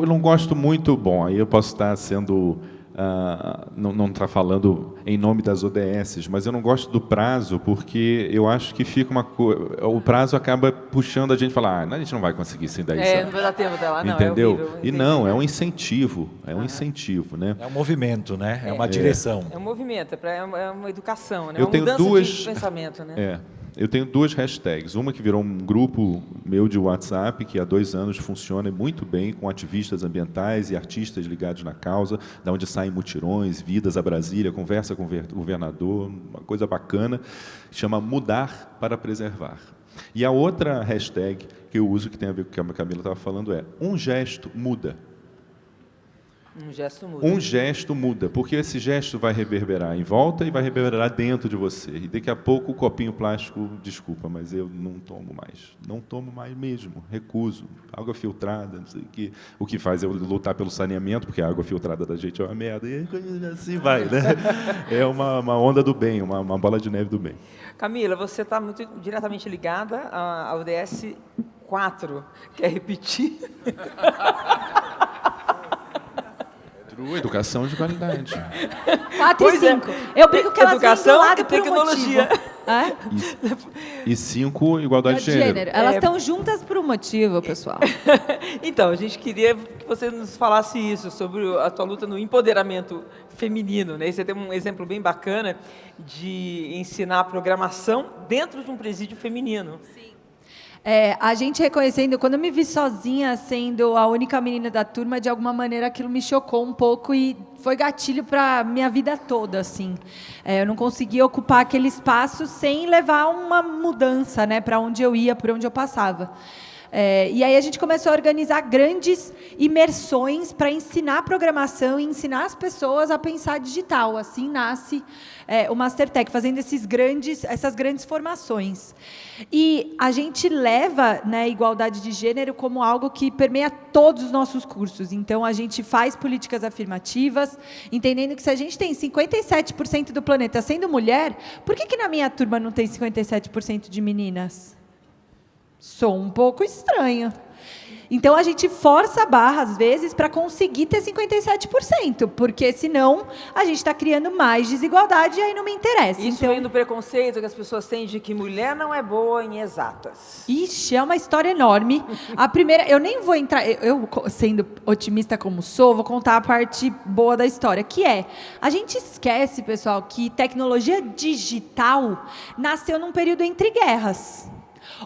não gosto muito, bom, aí eu posso estar sendo... não está falando em nome das ODS, mas eu não gosto do prazo, porque eu acho que fica o prazo acaba puxando a gente a falar, a gente não vai conseguir isso em 10 anos. Não vai dar tempo até lá, não. Entendeu? É horrível, e não, é um incentivo, incentivo, né? É um movimento, né? É uma direção. É um movimento, é uma educação, né? Eu uma tenho mudança de pensamento, né? Eu tenho 2 hashtags. Uma que virou um grupo meu de WhatsApp, que há 2 anos funciona muito bem, com ativistas ambientais e artistas ligados na causa, da onde saem mutirões, vidas a Brasília, conversa com o governador, uma coisa bacana, chama Mudar para Preservar. E a outra hashtag que eu uso, que tem a ver com o que a Camila estava falando, é Um Gesto Muda. Um gesto muda. Um gesto muda, porque esse gesto vai reverberar em volta e vai reverberar dentro de você. E daqui a pouco o copinho plástico, desculpa, mas eu não tomo mais. Não tomo mais mesmo, recuso. Água filtrada, não sei o que. O que faz eu lutar pelo saneamento, porque a água filtrada da gente é uma merda. E assim vai, né? É uma onda do bem, uma bola de neve do bem. Camila, você está muito diretamente ligada ao ODS 4. Quer repetir? Educação de qualidade. 4 e 5. Eu brinco que elas vêm do lado e por um tecnologia. motivo. E 5, igualdade de gênero. Elas estão juntas por um motivo, pessoal. Então, a gente queria que você nos falasse isso, sobre a tua luta no empoderamento feminino, né? Você tem um exemplo bem bacana de ensinar programação dentro de um presídio feminino. Sim. A gente reconhecendo, quando eu me vi sozinha sendo a única menina da turma, de alguma maneira aquilo me chocou um pouco e foi gatilho para minha vida toda, assim. Eu não conseguia ocupar aquele espaço sem levar uma mudança, né, para onde eu ia, por onde eu passava. E aí a gente começou a organizar grandes imersões para ensinar programação e ensinar as pessoas a pensar digital. Assim nasce o Mastertech, fazendo essas grandes formações. E a gente leva, né, igualdade de gênero como algo que permeia todos os nossos cursos. Então, a gente faz políticas afirmativas, entendendo que se a gente tem 57% do planeta sendo mulher, por que na minha turma não tem 57% de meninas? Sou um pouco estranho. Então, a gente força a barra, às vezes, para conseguir ter 57%, porque, senão, a gente está criando mais desigualdade e aí não me interessa. Isso então, vem do preconceito que as pessoas têm de que mulher não é boa em exatas. Ixi, é uma história enorme. A primeira, eu nem vou entrar, eu sendo otimista como sou, vou contar a parte boa da história, que é, a gente esquece, pessoal, que tecnologia digital nasceu num período entre guerras,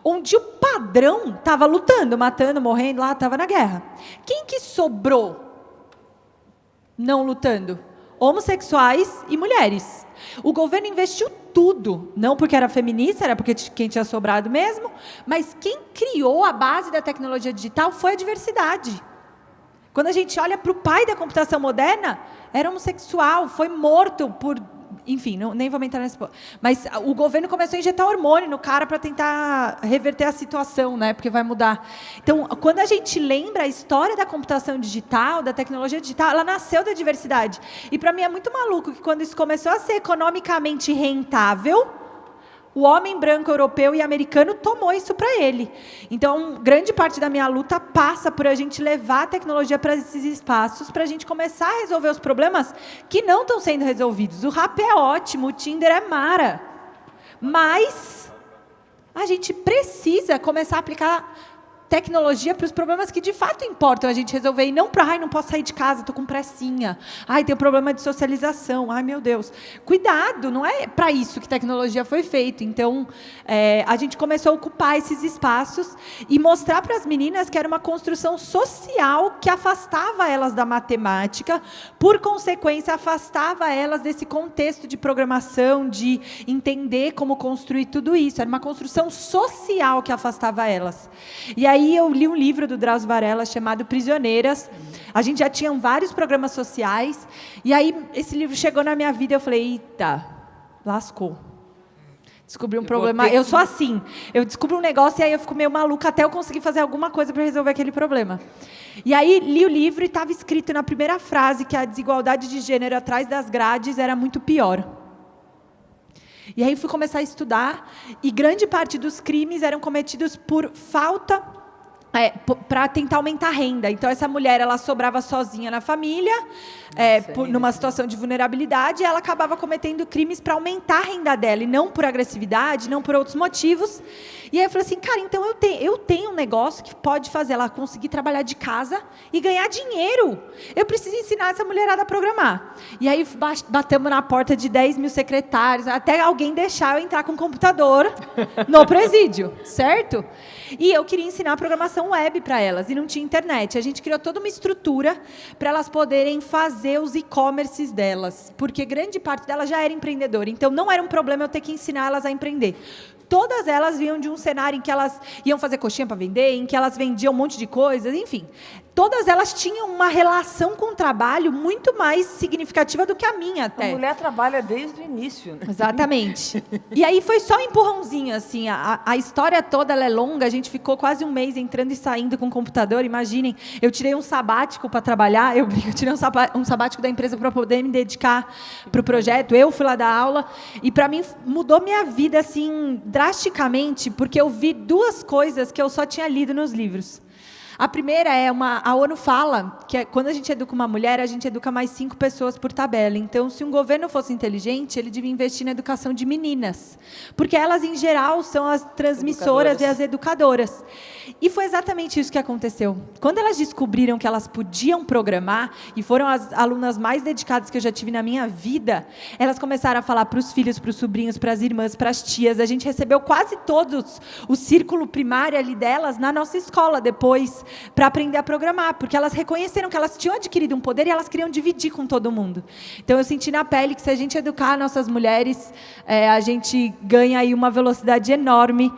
onde o padrão estava lutando, matando, morrendo, lá estava na guerra. Quem que sobrou não lutando? Homossexuais e mulheres. O governo investiu tudo, não porque era feminista, era porque quem tinha sobrado mesmo, mas quem criou a base da tecnologia digital foi a diversidade. Quando a gente olha para o pai da computação moderna, era homossexual, foi morto por... Enfim, nem vou entrar nesse ponto. Mas o governo começou a injetar hormônio no cara para tentar reverter a situação, né? Porque vai mudar. Então, quando a gente lembra a história da computação digital, da tecnologia digital, ela nasceu da diversidade. E para mim é muito maluco que quando isso começou a ser economicamente rentável, o homem branco, europeu e americano tomou isso para ele. Então, grande parte da minha luta passa por a gente levar a tecnologia para esses espaços, para a gente começar a resolver os problemas que não estão sendo resolvidos. O rap é ótimo, o Tinder é mara. Mas a gente precisa começar a aplicar tecnologia para os problemas que de fato importam a gente resolver, e não para, ai, não posso sair de casa, estou com pressinha, ai, tem um problema de socialização, ai, meu Deus. Cuidado, não é para isso que tecnologia foi feita. Então, a gente começou a ocupar esses espaços e mostrar para as meninas que era uma construção social que afastava elas da matemática, por consequência, afastava elas desse contexto de programação, de entender como construir tudo isso. Era uma construção social que afastava elas. E aí eu li um livro do Drauzio Varela chamado Prisioneiras. A gente já tinha vários programas sociais. E aí esse livro chegou na minha vida e eu falei, eita, lascou. Descobri um problema. Eu sou assim. Eu descubro um negócio e aí eu fico meio maluca até eu conseguir fazer alguma coisa para resolver aquele problema. E aí li o livro e estava escrito na primeira frase que a desigualdade de gênero atrás das grades era muito pior. E aí fui começar a estudar e grande parte dos crimes eram cometidos por falta... para tentar aumentar a renda. Então, essa mulher, ela sobrava sozinha na família, numa situação de vulnerabilidade, e ela acabava cometendo crimes para aumentar a renda dela, e não por agressividade, não por outros motivos. E aí eu falei assim, cara, então eu tenho um negócio que pode fazer ela conseguir trabalhar de casa e ganhar dinheiro. Eu preciso ensinar essa mulherada a programar. E aí batemos na porta de 10 mil secretários, até alguém deixar eu entrar com um computador no presídio, certo? E eu queria ensinar a programação web para elas, e não tinha internet. A gente criou toda uma estrutura para elas poderem fazer os e-commerces delas, porque grande parte delas já era empreendedora, então não era um problema eu ter que ensinar elas a empreender. Todas elas vinham de um cenário em que elas iam fazer coxinha para vender, em que elas vendiam um monte de coisas, enfim. Todas elas tinham uma relação com o trabalho muito mais significativa do que a minha, até. A mulher trabalha desde o início. Né? Exatamente. E aí foi só um empurrãozinho, assim. A história toda ela é longa, a gente ficou quase um mês entrando e saindo com o computador. Imaginem, eu tirei um sabático para trabalhar, eu tirei um sabático da empresa para poder me dedicar para o projeto. Eu fui lá dar aula, e para mim mudou minha vida, assim, drasticamente, porque eu vi duas coisas que eu só tinha lido nos livros. A primeira é a ONU fala que quando a gente educa uma mulher, a gente educa mais 5 pessoas por tabela. Então, se um governo fosse inteligente, ele devia investir na educação de meninas. Porque elas, em geral, são as transmissoras e as educadoras. E foi exatamente isso que aconteceu. Quando elas descobriram que elas podiam programar, e foram as alunas mais dedicadas que eu já tive na minha vida, elas começaram a falar para os filhos, para os sobrinhos, para as irmãs, para as tias. A gente recebeu quase todos o círculo primário ali delas na nossa escola depois, para aprender a programar, porque elas reconheceram que elas tinham adquirido um poder e elas queriam dividir com todo mundo. Então, eu senti na pele que se a gente educar nossas mulheres, a gente ganha aí uma velocidade enorme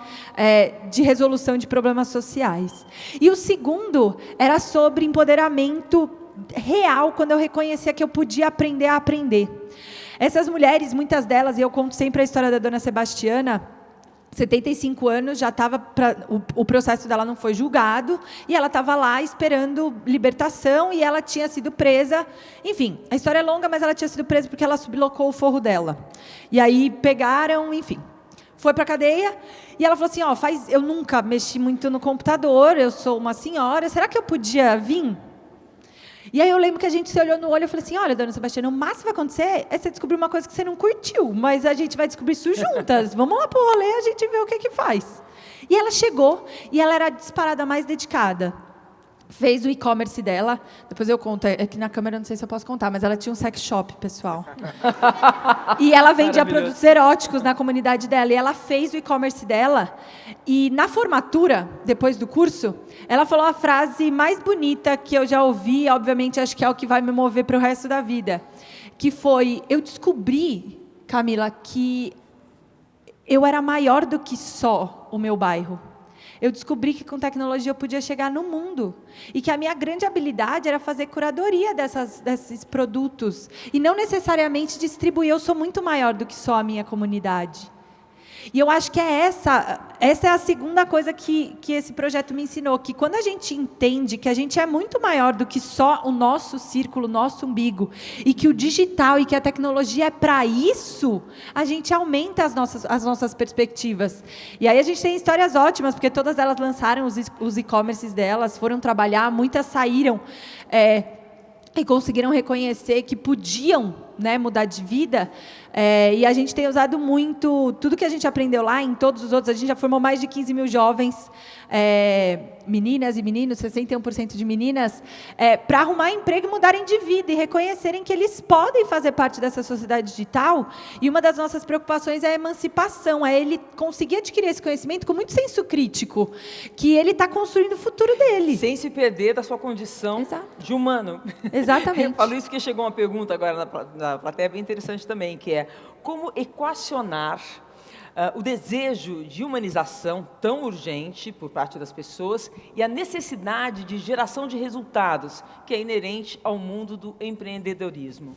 de resolução de problemas sociais. E o segundo era sobre empoderamento real, quando eu reconhecia que eu podia aprender a aprender. Essas mulheres, muitas delas, e eu conto sempre a história da dona Sebastiana, 75 anos, já estava o processo dela não foi julgado, e ela estava lá esperando libertação, e ela tinha sido presa. Enfim, a história é longa, mas ela tinha sido presa porque ela sublocou o forro dela. E aí pegaram, enfim. foi para a cadeia e ela falou assim, eu nunca mexi muito no computador, eu sou uma senhora, será que eu podia vir? E aí eu lembro que a gente se olhou no olho e eu falei assim, olha, dona Sebastiana, o máximo que vai acontecer é você descobrir uma coisa que você não curtiu, mas a gente vai descobrir isso juntas, vamos lá pro rolê, a gente vê o que faz. E ela chegou, e ela era a disparada mais dedicada. Fez o e-commerce dela, depois eu conto, aqui na câmera eu não sei se eu posso contar, mas ela tinha um sex shop, pessoal. E ela vendia produtos eróticos na comunidade dela, e ela fez o e-commerce dela, e na formatura, depois do curso, ela falou a frase mais bonita que eu já ouvi, obviamente acho que é o que vai me mover para o resto da vida, que foi, eu descobri, Camila, que eu era maior do que só o meu bairro. Eu descobri que com tecnologia eu podia chegar no mundo. E que a minha grande habilidade era fazer curadoria desses produtos. E não necessariamente distribuir. Eu sou muito maior do que só a minha comunidade. E eu acho que essa é a segunda coisa que esse projeto me ensinou, que quando a gente entende que a gente é muito maior do que só o nosso círculo, o nosso umbigo, e que o digital e que a tecnologia é para isso, a gente aumenta as nossas perspectivas. E aí a gente tem histórias ótimas, porque todas elas lançaram os e-commerces delas, foram trabalhar, muitas saíram e conseguiram reconhecer que podiam, né, mudar de vida, e a gente tem usado muito, tudo que a gente aprendeu lá, em todos os outros, a gente já formou mais de 15 mil jovens, meninas e meninos, 61% de meninas, para arrumar emprego e mudarem de vida, e reconhecerem que eles podem fazer parte dessa sociedade digital, e uma das nossas preocupações é a emancipação, é ele conseguir adquirir esse conhecimento com muito senso crítico, que ele está construindo o futuro dele. Sem se perder da sua condição de humano. Exatamente. Eu falo isso porque chegou uma pergunta agora na plateia bem interessante também, que é como equacionar o desejo de humanização tão urgente por parte das pessoas e a necessidade de geração de resultados que é inerente ao mundo do empreendedorismo.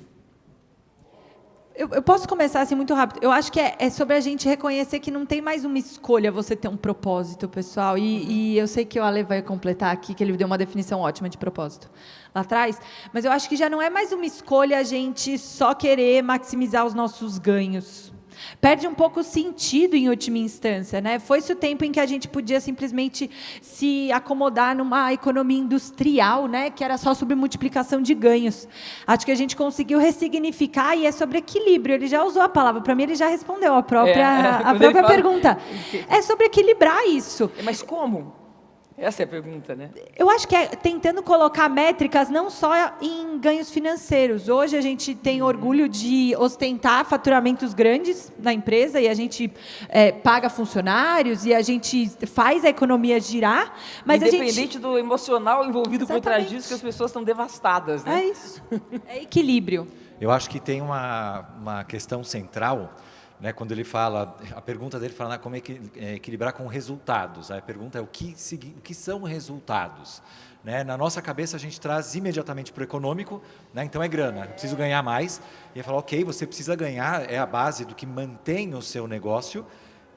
Eu posso começar assim muito rápido. Eu acho que é sobre a gente reconhecer que não tem mais uma escolha você ter um propósito, pessoal. E eu sei que o Ale vai completar aqui, que ele deu uma definição ótima de propósito lá atrás. Mas eu acho que já não é mais uma escolha a gente só querer maximizar os nossos ganhos. Perde um pouco o sentido em última instância, né? Foi-se o tempo em que a gente podia simplesmente se acomodar numa economia industrial, né? Que era só sobre multiplicação de ganhos. Acho que a gente conseguiu ressignificar e é sobre equilíbrio. Ele já usou a palavra, para mim ele já respondeu a própria pergunta. É sobre equilibrar isso. Mas como? Essa é a pergunta, né? Eu acho que é tentando colocar métricas não só em ganhos financeiros. Hoje a gente tem orgulho de ostentar faturamentos grandes na empresa e a gente paga funcionários e a gente faz a economia girar. Mas independente do emocional envolvido por trás disso, que as pessoas estão devastadas, né? É isso. É equilíbrio. Eu acho que tem uma questão central, né, quando ele fala, a pergunta dele fala como equilibrar com resultados. A pergunta é o que são resultados. Né? Na nossa cabeça a gente traz imediatamente para o econômico, né? Então é grana, eu preciso ganhar mais. E ele fala, ok, você precisa ganhar, é a base do que mantém o seu negócio,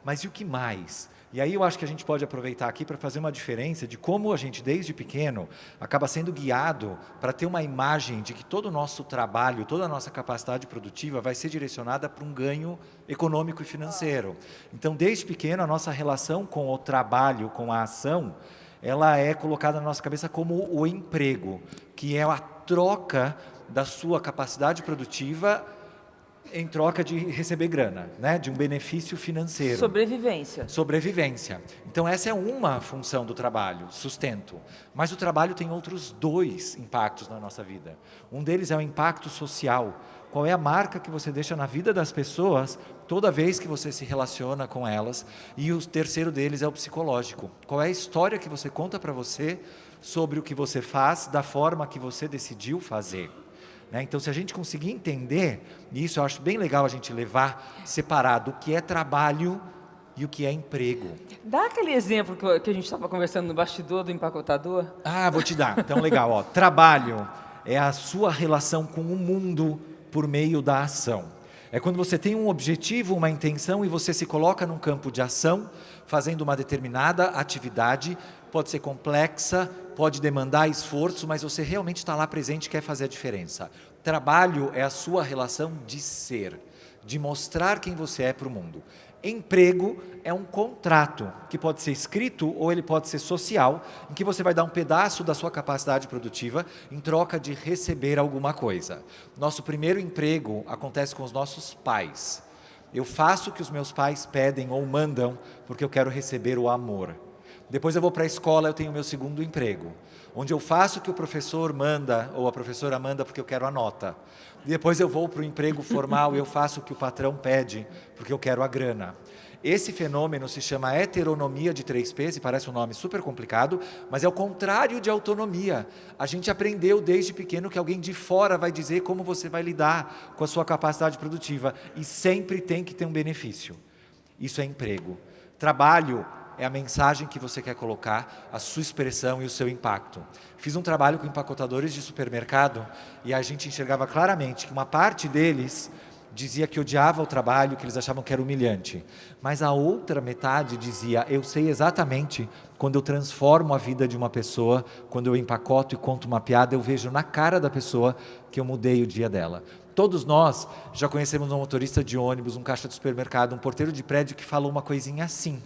mas e o que mais? E aí eu acho que a gente pode aproveitar aqui para fazer uma diferença de como a gente, desde pequeno, acaba sendo guiado para ter uma imagem de que todo o nosso trabalho, toda a nossa capacidade produtiva vai ser direcionada para um ganho econômico e financeiro. Então, desde pequeno, a nossa relação com o trabalho, com a ação, ela é colocada na nossa cabeça como o emprego, que é a troca da sua capacidade produtiva em troca de receber grana, né? De um benefício financeiro. Sobrevivência. Sobrevivência. Então essa é uma função do trabalho, sustento. Mas o trabalho tem outros dois impactos na nossa vida. Um deles é o impacto social. Qual é a marca que você deixa na vida das pessoas toda vez que você se relaciona com elas? E o terceiro deles é o psicológico. Qual é a história que você conta para você sobre o que você faz, da forma que você decidiu fazer? Então, se a gente conseguir entender, e isso eu acho bem legal a gente levar separado o que é trabalho e o que é emprego. Dá aquele exemplo que a gente estava conversando no bastidor do empacotador. Vou te dar. Então, legal. Trabalho é a sua relação com o mundo por meio da ação. É quando você tem um objetivo, uma intenção e você se coloca num campo de ação, fazendo uma determinada atividade, pode ser complexa, pode demandar esforço, mas você realmente está lá presente e quer fazer a diferença. Trabalho é a sua relação de ser, de mostrar quem você é para o mundo. Emprego é um contrato que pode ser escrito ou ele pode ser social, em que você vai dar um pedaço da sua capacidade produtiva em troca de receber alguma coisa. Nosso primeiro emprego acontece com os nossos pais. Eu faço o que os meus pais pedem ou mandam porque eu quero receber o amor. Depois eu vou para a escola, eu tenho meu segundo emprego, onde eu faço o que o professor manda ou a professora manda porque eu quero a nota. Depois eu vou para o emprego formal e eu faço o que o patrão pede porque eu quero a grana. Esse fenômeno se chama heteronomia de 3Ps, e parece um nome super complicado, mas é o contrário de autonomia. A gente aprendeu desde pequeno que alguém de fora vai dizer como você vai lidar com a sua capacidade produtiva, e sempre tem que ter um benefício. Isso é emprego. Trabalho é a mensagem que você quer colocar, a sua expressão e o seu impacto. Fiz um trabalho com empacotadores de supermercado e a gente enxergava claramente que uma parte deles dizia que odiava o trabalho, que eles achavam que era humilhante. Mas a outra metade dizia, eu sei exatamente quando eu transformo a vida de uma pessoa, quando eu empacoto e conto uma piada, eu vejo na cara da pessoa que eu mudei o dia dela. Todos nós já conhecemos um motorista de ônibus, um caixa de supermercado, um porteiro de prédio que falou uma coisinha assim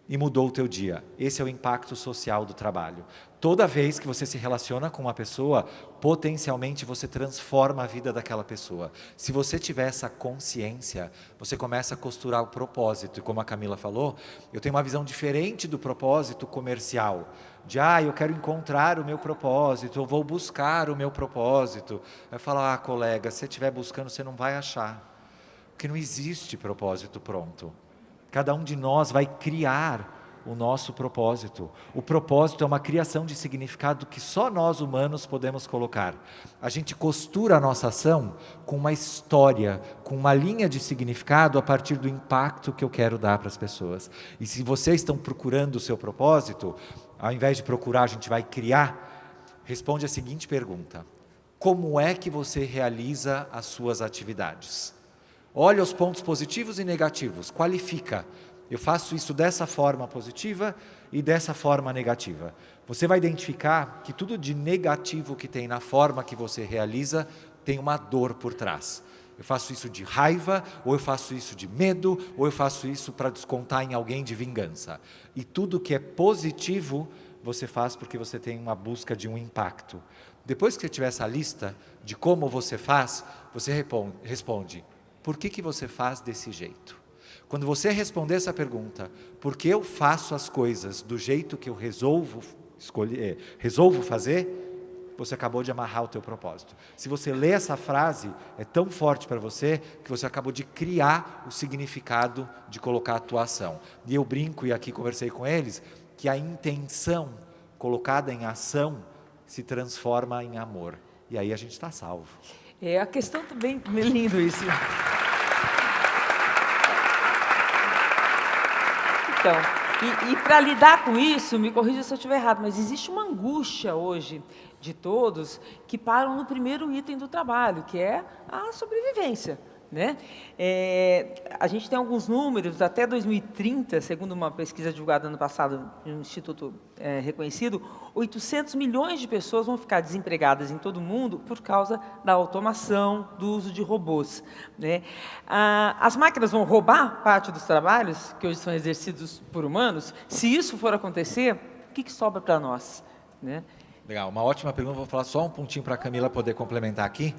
e mudou o teu dia. Esse é o impacto social do trabalho. Toda vez que você se relaciona com uma pessoa, potencialmente você transforma a vida daquela pessoa. Se você tiver essa consciência, você começa a costurar o propósito. E como a Camila falou, eu tenho uma visão diferente do propósito comercial. De, eu quero encontrar o meu propósito, eu vou buscar o meu propósito. Eu falo, colega, se você estiver buscando, você não vai achar. Porque não existe propósito pronto. Cada um de nós vai criar o nosso propósito. O propósito é uma criação de significado que só nós humanos podemos colocar. A gente costura a nossa ação com uma história, com uma linha de significado a partir do impacto que eu quero dar para as pessoas. E se vocês estão procurando o seu propósito, ao invés de procurar, a gente vai criar, responde a seguinte pergunta: como é que você realiza as suas atividades? Olha os pontos positivos e negativos, qualifica. Eu faço isso dessa forma positiva e dessa forma negativa. Você vai identificar que tudo de negativo que tem na forma que você realiza tem uma dor por trás. Eu faço isso de raiva, ou eu faço isso de medo, ou eu faço isso para descontar em alguém de vingança. E tudo que é positivo, você faz porque você tem uma busca de um impacto. Depois que você tiver essa lista de como você faz, você responde: por que você faz desse jeito? Quando você responder essa pergunta, por que eu faço as coisas do jeito que eu resolvo fazer, você acabou de amarrar o teu propósito. Se você lê essa frase, é tão forte para você, que você acabou de criar o significado de colocar a tua ação. E eu brinco, e aqui conversei com eles, que a intenção colocada em ação se transforma em amor. E aí a gente está salvo. A questão também, lindo isso. Então, e para lidar com isso, me corrija se eu estiver errado, mas existe uma angústia hoje de todos que param no primeiro item do trabalho, que é a sobrevivência. Né? A gente tem alguns números, até 2030, segundo uma pesquisa divulgada ano passado em um instituto reconhecido, 800 milhões de pessoas vão ficar desempregadas em todo o mundo por causa da automação, do uso de robôs. Né? As máquinas vão roubar parte dos trabalhos que hoje são exercidos por humanos. Se isso for acontecer, o que sobra para nós? Né? Legal, uma ótima pergunta. Vou falar só um pontinho para a Camila poder complementar aqui.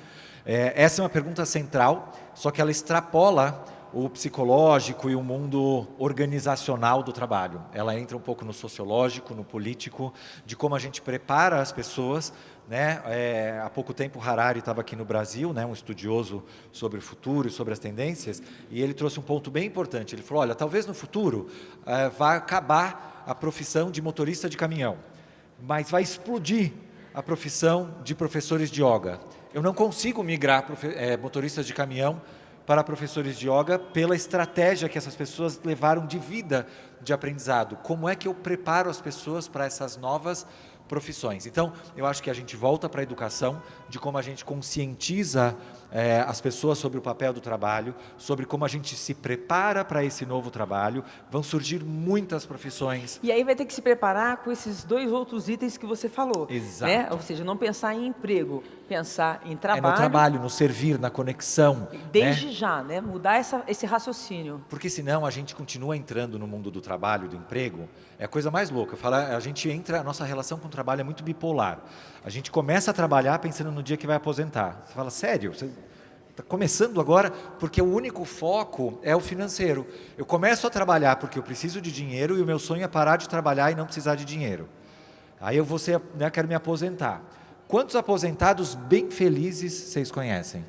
Essa é uma pergunta central, só que ela extrapola o psicológico e o mundo organizacional do trabalho. Ela entra um pouco no sociológico, no político, de como a gente prepara as pessoas. Né? Há pouco tempo, Harari estava aqui no Brasil, né? Um estudioso sobre o futuro e sobre as tendências, e ele trouxe um ponto bem importante. Ele falou, olha, talvez no futuro vai acabar a profissão de motorista de caminhão, mas vai explodir a profissão de professores de yoga. Eu não consigo migrar motoristas de caminhão para professores de yoga pela estratégia que essas pessoas levaram de vida de aprendizado. Como é que eu preparo as pessoas para essas novas profissões? Então, eu acho que a gente volta para a educação, de como a gente conscientiza as pessoas sobre o papel do trabalho, sobre como a gente se prepara para esse novo trabalho. Vão surgir muitas profissões. E aí vai ter que se preparar com esses 2 outros itens que você falou. Exato. Né? Ou seja, não pensar em emprego, pensar em trabalho. É no trabalho, no servir, na conexão. Desde já, né? Mudar esse raciocínio. Porque senão a gente continua entrando no mundo do trabalho, do emprego. É a coisa mais louca. A nossa relação com o trabalho é muito bipolar. A gente começa a trabalhar pensando no dia que vai aposentar. Você fala, sério? Você está começando agora porque o único foco é o financeiro. Eu começo a trabalhar porque eu preciso de dinheiro e o meu sonho é parar de trabalhar e não precisar de dinheiro. Aí eu quero me aposentar. Quantos aposentados bem felizes vocês conhecem?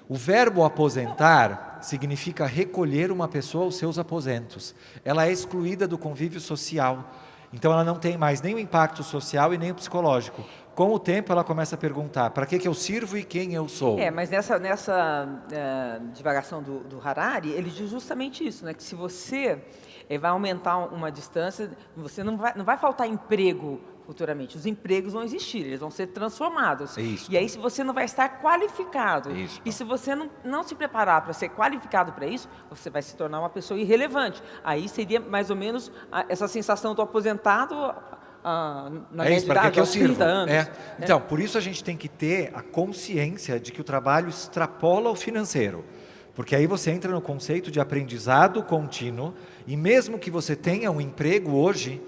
O verbo aposentar significa recolher uma pessoa aos seus aposentos. Ela é excluída do convívio social. Então ela não tem mais nem o impacto social e nem o psicológico. Com o tempo ela começa a perguntar, para que eu sirvo e quem eu sou? Mas nessa divagação do Harari, ele diz justamente isso, né? Que se você vai aumentar uma distância, você não vai faltar emprego futuramente. Os empregos vão existir, eles vão ser transformados. Isso. E aí, se você não vai estar qualificado, Isso. e se você não se preparar para ser qualificado para isso, você vai se tornar uma pessoa irrelevante. Aí seria mais ou menos essa sensação do aposentado na média de idade, aos 30 anos. Né? Então, por isso a gente tem que ter a consciência de que o trabalho extrapola o financeiro. Porque aí você entra no conceito de aprendizado contínuo e mesmo que você tenha um emprego hoje,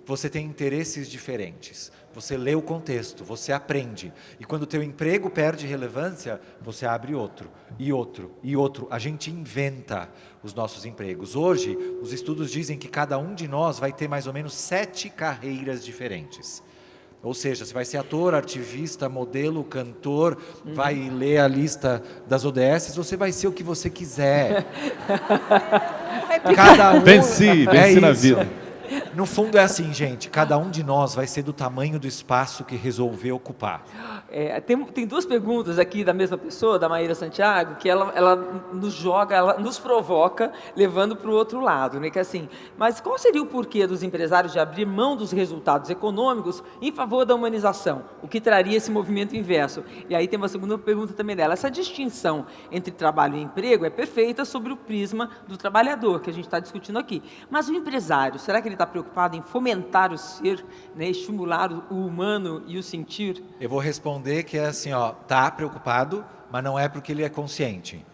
você tem interesses diferentes, você lê o contexto, você aprende. E quando o teu emprego perde relevância, você abre outro, e outro, e outro. A gente inventa os nossos empregos. Hoje, os estudos dizem que cada um de nós vai ter mais ou menos 7 carreiras diferentes. Ou seja, você vai ser ator, ativista, modelo, cantor, vai ler a lista das ODS, você vai ser o que você quiser. Cada um... Venci na vida. No fundo é assim, gente, cada um de nós vai ser do tamanho do espaço que resolveu ocupar. Tem 2 perguntas aqui da mesma pessoa, da Maíra Santiago, que ela nos joga, ela nos provoca, levando para o outro lado, né? Que é assim, mas qual seria o porquê dos empresários de abrir mão dos resultados econômicos em favor da humanização? O que traria esse movimento inverso? E aí tem uma segunda pergunta também dela. Essa distinção entre trabalho e emprego é perfeita sobre o prisma do trabalhador, que a gente está discutindo aqui. Mas o empresário, será que ele está preocupado em fomentar o ser, né, estimular o humano e o sentir? Eu vou responder que é assim, tá preocupado, mas não é porque ele é consciente.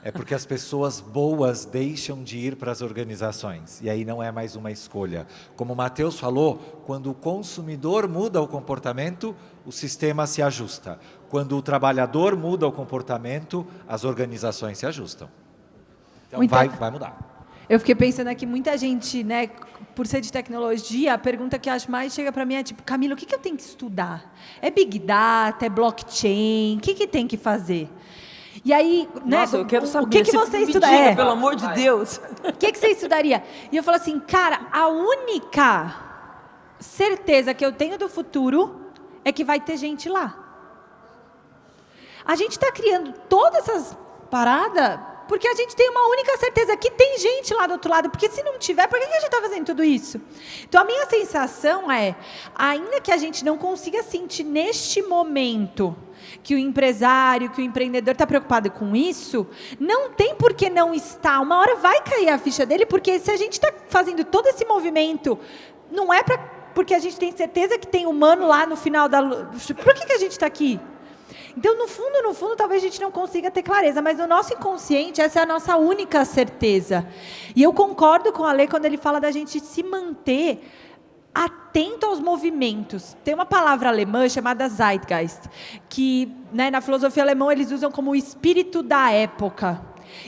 É porque as pessoas boas deixam de ir para as organizações. E aí não é mais uma escolha. Como o Matheus falou, quando o consumidor muda o comportamento, o sistema se ajusta. Quando o trabalhador muda o comportamento, as organizações se ajustam. Então vai mudar. Eu fiquei pensando aqui, muita gente, né, por ser de tecnologia, a pergunta que eu acho mais chega para mim é tipo, Camila, o que eu tenho que estudar? É Big Data, é blockchain, o que tem que fazer? E aí, nossa, né, eu quero saber. O que você estuda? Pelo amor de Deus. O que você estudaria? E eu falo assim, cara, a única certeza que eu tenho do futuro é que vai ter gente lá. A gente está criando todas essas paradas porque a gente tem uma única certeza que tem gente lá do outro lado, porque se não tiver, por que a gente está fazendo tudo isso? Então, a minha sensação é, ainda que a gente não consiga sentir neste momento que o empresário, que o empreendedor está preocupado com isso, não tem por que não estar. Uma hora vai cair a ficha dele, porque se a gente está fazendo todo esse movimento, não é porque a gente tem certeza que tem humano lá no final da... Por que a gente está aqui? Então, no fundo, talvez a gente não consiga ter clareza, mas no nosso inconsciente, essa é a nossa única certeza. E eu concordo com a Lê quando ele fala da gente se manter atento aos movimentos. Tem uma palavra alemã chamada Zeitgeist, que, né, na filosofia alemã eles usam como o espírito da época.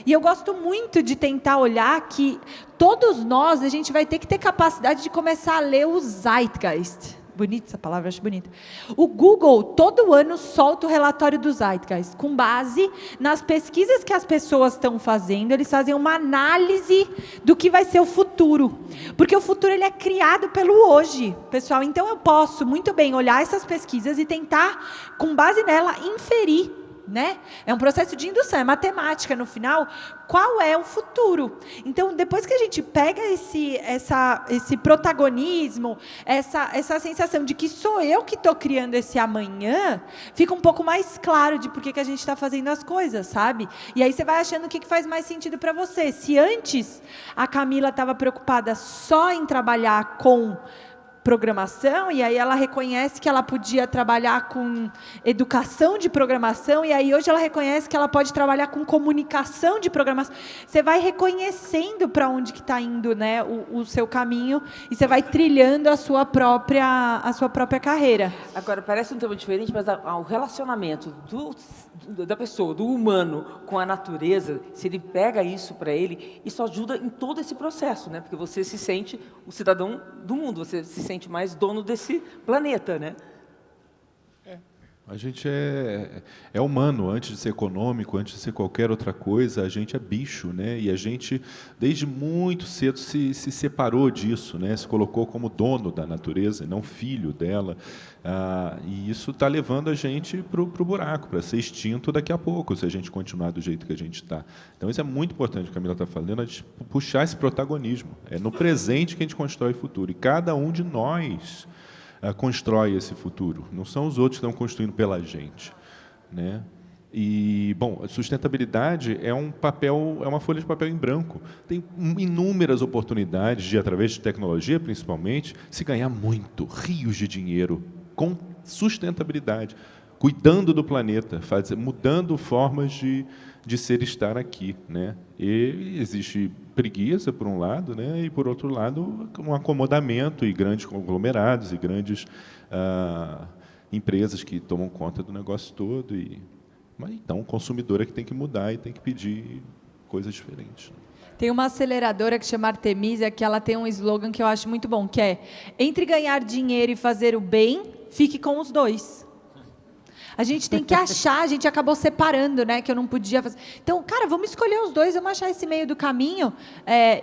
E eu gosto muito de tentar olhar que todos nós, a gente vai ter que ter capacidade de começar a ler o Zeitgeist. Bonita essa palavra, acho bonita. O Google, todo ano, solta o relatório do Zeitgeist. Com base nas pesquisas que as pessoas estão fazendo, eles fazem uma análise do que vai ser o futuro. Porque o futuro ele é criado pelo hoje, pessoal. Então, eu posso muito bem olhar essas pesquisas e tentar, com base nela, inferir né? É um processo de indução, é matemática no final. Qual é o futuro? Então, depois que a gente pega esse protagonismo, essa sensação de que sou eu que estou criando esse amanhã, fica um pouco mais claro de por que a gente está fazendo as coisas, sabe? E aí você vai achando o que faz mais sentido para você. Se antes a Camila estava preocupada só em trabalhar com programação, e aí ela reconhece que ela podia trabalhar com educação de programação, e aí hoje ela reconhece que ela pode trabalhar com comunicação de programação. Você vai reconhecendo para onde que está indo, né, o seu caminho, e você vai trilhando a sua própria carreira. Agora, parece um tema diferente, mas o relacionamento da pessoa, do humano com a natureza, se ele pega isso para ele, isso ajuda em todo esse processo, né? Porque você se sente o cidadão do mundo, você se sente mais dono desse planeta, né? A gente é humano, antes de ser econômico, antes de ser qualquer outra coisa, a gente é bicho, né? E a gente, desde muito cedo, se separou disso, né? Se colocou como dono da natureza e não filho dela. E isso está levando a gente para o buraco, para ser extinto daqui a pouco, se a gente continuar do jeito que a gente está. Então, isso é muito importante, o que a Camila está falando, a gente puxar esse protagonismo. É no presente que a gente constrói o futuro. E cada um de nós constrói esse futuro. Não são os outros que estão construindo pela gente, né? E, bom, a sustentabilidade é uma folha de papel em branco. Tem inúmeras oportunidades de, através de tecnologia, principalmente, se ganhar muito, rios de dinheiro com sustentabilidade, cuidando do planeta, mudando formas de ser e estar aqui, né? E existe preguiça, por um lado, né? E, por outro lado, um acomodamento e grandes conglomerados e grandes empresas que tomam conta do negócio todo. Mas, então, o consumidor é que tem que mudar e tem que pedir coisas diferentes. Tem uma aceleradora que chama Artemisia, que ela tem um slogan que eu acho muito bom, que é: entre ganhar dinheiro e fazer o bem, fique com os dois. A gente tem que achar, a gente acabou separando, né, que eu não podia fazer. Então, cara, vamos escolher os dois, vamos achar esse meio do caminho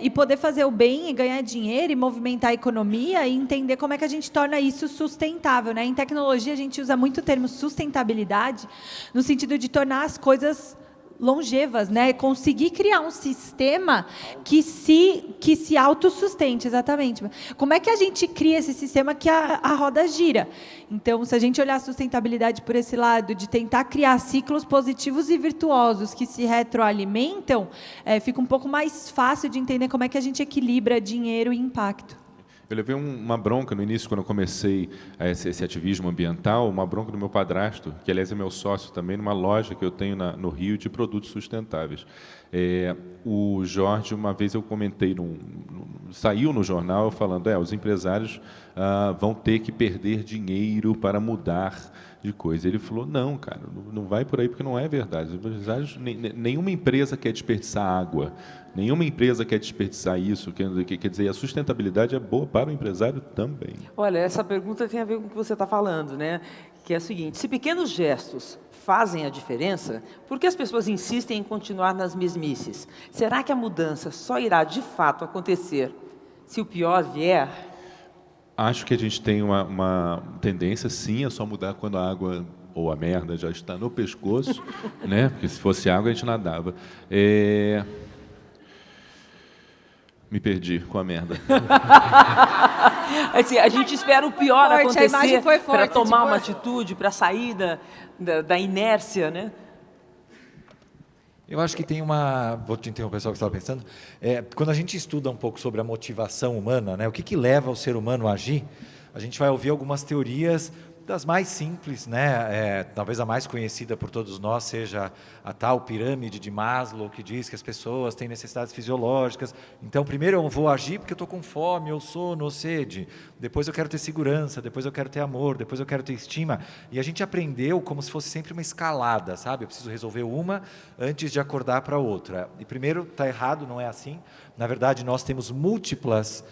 e poder fazer o bem e ganhar dinheiro e movimentar a economia e entender como é que a gente torna isso sustentável, né? Em tecnologia, a gente usa muito o termo sustentabilidade no sentido de tornar as coisas longevas, né? Conseguir criar um sistema que se autossustente, exatamente. Como é que a gente cria esse sistema que a roda gira? Então, se a gente olhar a sustentabilidade por esse lado, de tentar criar ciclos positivos e virtuosos que se retroalimentam, fica um pouco mais fácil de entender como é que a gente equilibra dinheiro e impacto. Eu levei uma bronca no início, quando eu comecei esse ativismo ambiental, uma bronca do meu padrasto, que, aliás, é meu sócio também, numa loja que eu tenho no Rio de produtos sustentáveis. O Jorge, uma vez eu comentei, saiu no jornal falando, os empresários vão ter que perder dinheiro para mudar de coisa. Ele falou, não, cara, não vai por aí, porque não é verdade. Os empresários, nenhuma empresa quer desperdiçar água, nenhuma empresa quer desperdiçar isso. Quer dizer, a sustentabilidade é boa para o empresário também. Olha, essa pergunta tem a ver com o que você está falando, né? Que é a seguinte: se pequenos gestos fazem a diferença, por que as pessoas insistem em continuar nas mesmices? Será que a mudança só irá, de fato, acontecer se o pior vier? Acho que a gente tem uma tendência, sim, a só mudar quando a água ou a merda já está no pescoço, né? Porque se fosse água, a gente nadava. Me perdi com a merda. Assim, a gente espera o pior acontecer para tomar tipo... uma atitude, para sair da inércia, né? Eu acho que tem vou te interromper só o que você estava pensando, quando a gente estuda um pouco sobre a motivação humana, né, o que leva o ser humano a agir, a gente vai ouvir algumas teorias das mais simples, né? Talvez a mais conhecida por todos nós seja a tal pirâmide de Maslow, que diz que as pessoas têm necessidades fisiológicas. Então, primeiro eu vou agir porque eu estou com fome, ou sono, ou sede. Depois eu quero ter segurança, depois eu quero ter amor, depois eu quero ter estima. E a gente aprendeu como se fosse sempre uma escalada, sabe? Eu preciso resolver uma antes de acordar para outra. E primeiro, está errado, não é assim. Na verdade, nós temos múltiplas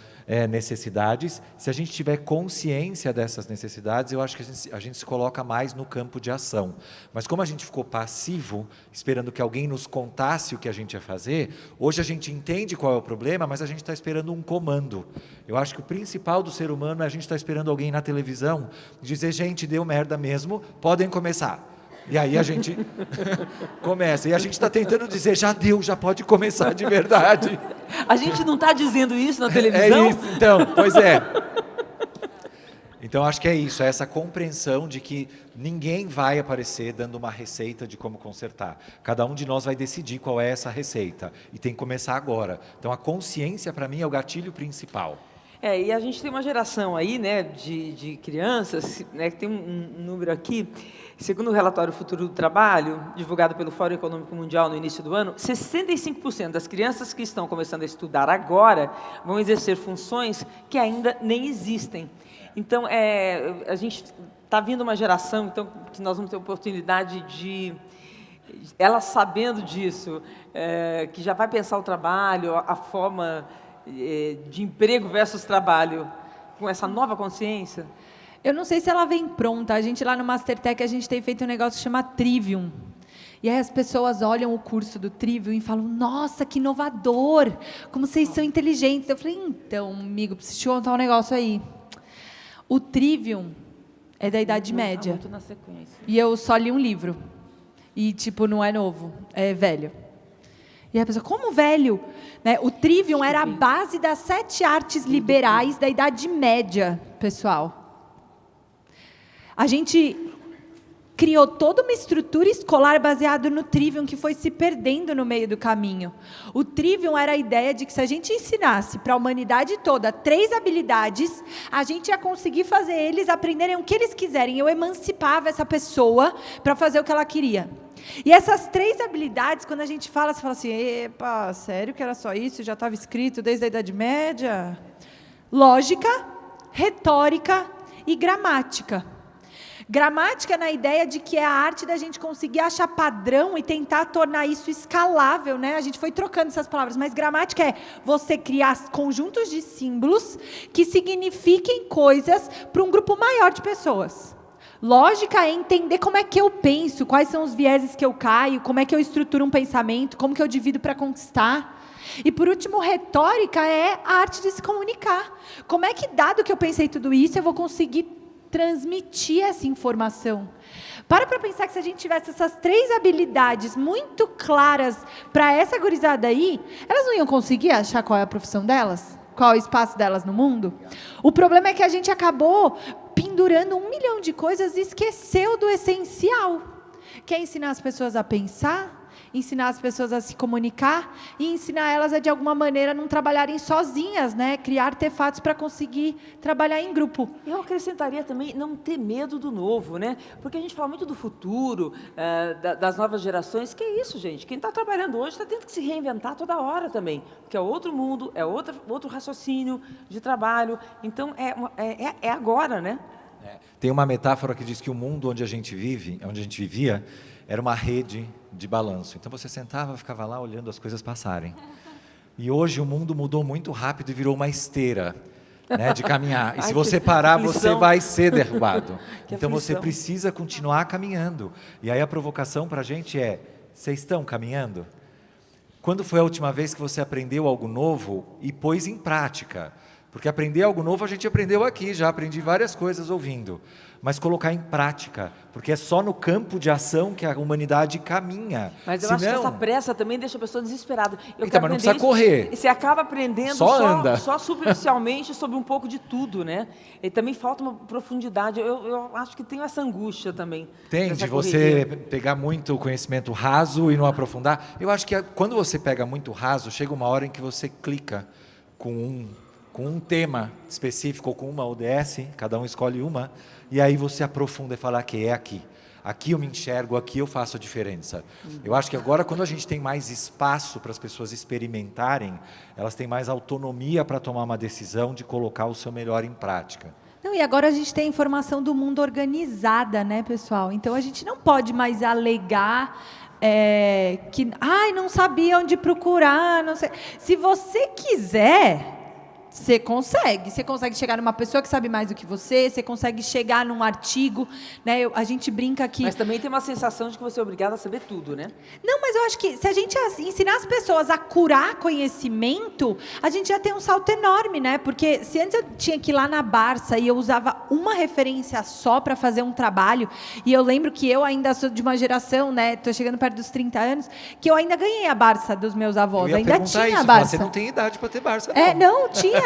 necessidades. Se a gente tiver consciência dessas necessidades, eu acho que a gente se coloca mais no campo de ação. Mas como a gente ficou passivo, esperando que alguém nos contasse o que a gente ia fazer, hoje a gente entende qual é o problema, mas a gente está esperando um comando. Eu acho que o principal do ser humano é a gente estar esperando alguém na televisão dizer, gente, deu merda mesmo, podem começar. E aí a gente começa. E a gente está tentando dizer, já deu, já pode começar de verdade. A gente não está dizendo isso na televisão? É isso, então, pois é. Então, acho que é isso, é essa compreensão de que ninguém vai aparecer dando uma receita de como consertar. Cada um de nós vai decidir qual é essa receita. E tem que começar agora. Então, a consciência, para mim, é o gatilho principal. E a gente tem uma geração aí, né, de crianças, né, que tem um número aqui, segundo o relatório Futuro do Trabalho, divulgado pelo Fórum Econômico Mundial no início do ano, 65% das crianças que estão começando a estudar agora vão exercer funções que ainda nem existem. Então, a gente está vindo uma geração, então, que nós vamos ter oportunidade de, ela sabendo disso, que já vai pensar o trabalho, a forma de emprego versus trabalho, com essa nova consciência. Eu não sei se ela vem pronta. A gente lá no Mastertech, a gente tem feito um negócio que chama Trivium. E aí as pessoas olham o curso do Trivium e falam, nossa, que inovador, como vocês são inteligentes. Eu falei, então, amigo, preciso te contar um negócio aí. O Trivium é da Idade Média. Muito na sequência. E eu só li um livro. E, tipo, não é novo, é velho. E a pessoa, como velho? Né? O Trivium era a base das 7 artes liberais da Idade Média, pessoal. A gente criou toda uma estrutura escolar baseada no Trivium que foi se perdendo no meio do caminho. O Trivium era a ideia de que se a gente ensinasse para a humanidade toda 3 habilidades, a gente ia conseguir fazer eles aprenderem o que eles quiserem. Eu emancipava essa pessoa para fazer o que ela queria. E essas 3 habilidades, quando a gente fala, você fala assim, epa, sério que era só isso? Já estava escrito desde a Idade Média? Lógica, retórica e gramática. Gramática na ideia de que é a arte da gente conseguir achar padrão e tentar tornar isso escalável, né? A gente foi trocando essas palavras, mas gramática é você criar conjuntos de símbolos que signifiquem coisas para um grupo maior de pessoas. Lógica é entender como é que eu penso, quais são os vieses que eu caio, como é que eu estruturo um pensamento, como que eu divido para conquistar. E, por último, retórica é a arte de se comunicar. Como é que, dado que eu pensei tudo isso, eu vou conseguir transmitir essa informação? Para pensar que se a gente tivesse essas 3 habilidades muito claras para essa gurizada aí, elas não iam conseguir achar qual é a profissão delas? Qual é o espaço delas no mundo? O problema é que a gente acabou pendurando 1 milhão de coisas e esqueceu do essencial, que é ensinar as pessoas a pensar, ensinar as pessoas a se comunicar e ensinar elas a, de alguma maneira, não trabalharem sozinhas, né? Criar artefatos para conseguir trabalhar em grupo. Eu acrescentaria também não ter medo do novo, né? Porque a gente fala muito do futuro, das novas gerações. Que é isso, gente? Quem está trabalhando hoje está tendo que se reinventar toda hora também, porque é outro mundo, é outro raciocínio de trabalho. Então, é agora, né? Tem uma metáfora que diz que o mundo onde a gente vivia, era uma rede de balanço. Então você sentava, ficava lá olhando as coisas passarem. E hoje o mundo mudou muito rápido e virou uma esteira, né, de caminhar. E se você parar, você vai ser derrubado. Então você precisa continuar caminhando. E aí a provocação para a gente é, vocês estão caminhando? Quando foi a última vez que você aprendeu algo novo e pôs em prática? Porque aprender algo novo a gente aprendeu aqui, já aprendi várias coisas ouvindo. Mas colocar em prática, porque é só no campo de ação que a humanidade caminha. Mas eu acho que essa pressa também deixa a pessoa desesperada. Então, mas não precisa correr. Você acaba aprendendo só superficialmente sobre um pouco de tudo, né? E também falta uma profundidade. Eu acho que tem essa angústia também. Tem, de você pegar muito conhecimento raso e não aprofundar. Eu acho que quando você pega muito raso, chega uma hora em que você clica com um tema específico ou com uma ODS, cada um escolhe uma, e aí você aprofunda e fala que é aqui. Aqui eu me enxergo, aqui eu faço a diferença. Eu acho que agora, quando a gente tem mais espaço para as pessoas experimentarem, elas têm mais autonomia para tomar uma decisão de colocar o seu melhor em prática. Não, e agora a gente tem a informação do mundo organizada, né, pessoal? Então a gente não pode mais alegar que não sabia onde procurar, não sei. Se você quiser, Você consegue chegar numa pessoa que sabe mais do que você consegue chegar num artigo, né? A gente brinca que... Mas também tem uma sensação de que você é obrigado a saber tudo, né? Não, mas eu acho que se a gente ensinar as pessoas a curar conhecimento, a gente já tem um salto enorme, né? Porque se antes eu tinha que ir lá na Barça e eu usava uma referência só para fazer um trabalho, e eu lembro que eu ainda sou de uma geração, né? Tô chegando perto dos 30 anos, que eu ainda ganhei a Barça dos meus avós, ainda tinha a Barça. Você não tem idade para ter Barça, não, tinha.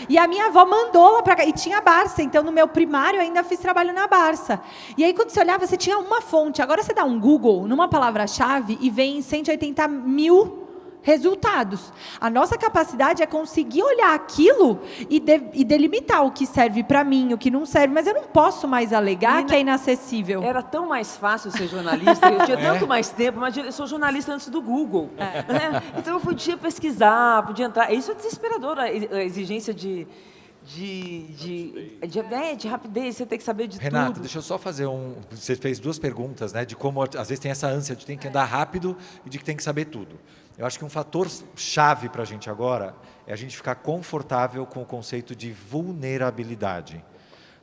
E a minha avó mandou lá para cá. E tinha Barça. Então, no meu primário, eu ainda fiz trabalho na Barça. E aí, quando você olhava, você tinha uma fonte. Agora, você dá um Google numa palavra-chave e vem 180 mil resultados. A nossa capacidade é conseguir olhar aquilo e delimitar o que serve para mim, o que não serve. Mas eu não posso mais alegar que é inacessível. Era tão mais fácil ser jornalista, eu tinha tanto mais tempo, mas eu sou jornalista antes do Google. Né? Então eu podia pesquisar, podia entrar. Isso é desesperador, a exigência de rapidez, você tem que saber de Renata, tudo. deixa eu só fazer Você fez 2 perguntas, né? De como às vezes tem essa ânsia de ter que andar rápido e de que tem que saber tudo. Eu acho que um fator chave para a gente agora é a gente ficar confortável com o conceito de vulnerabilidade.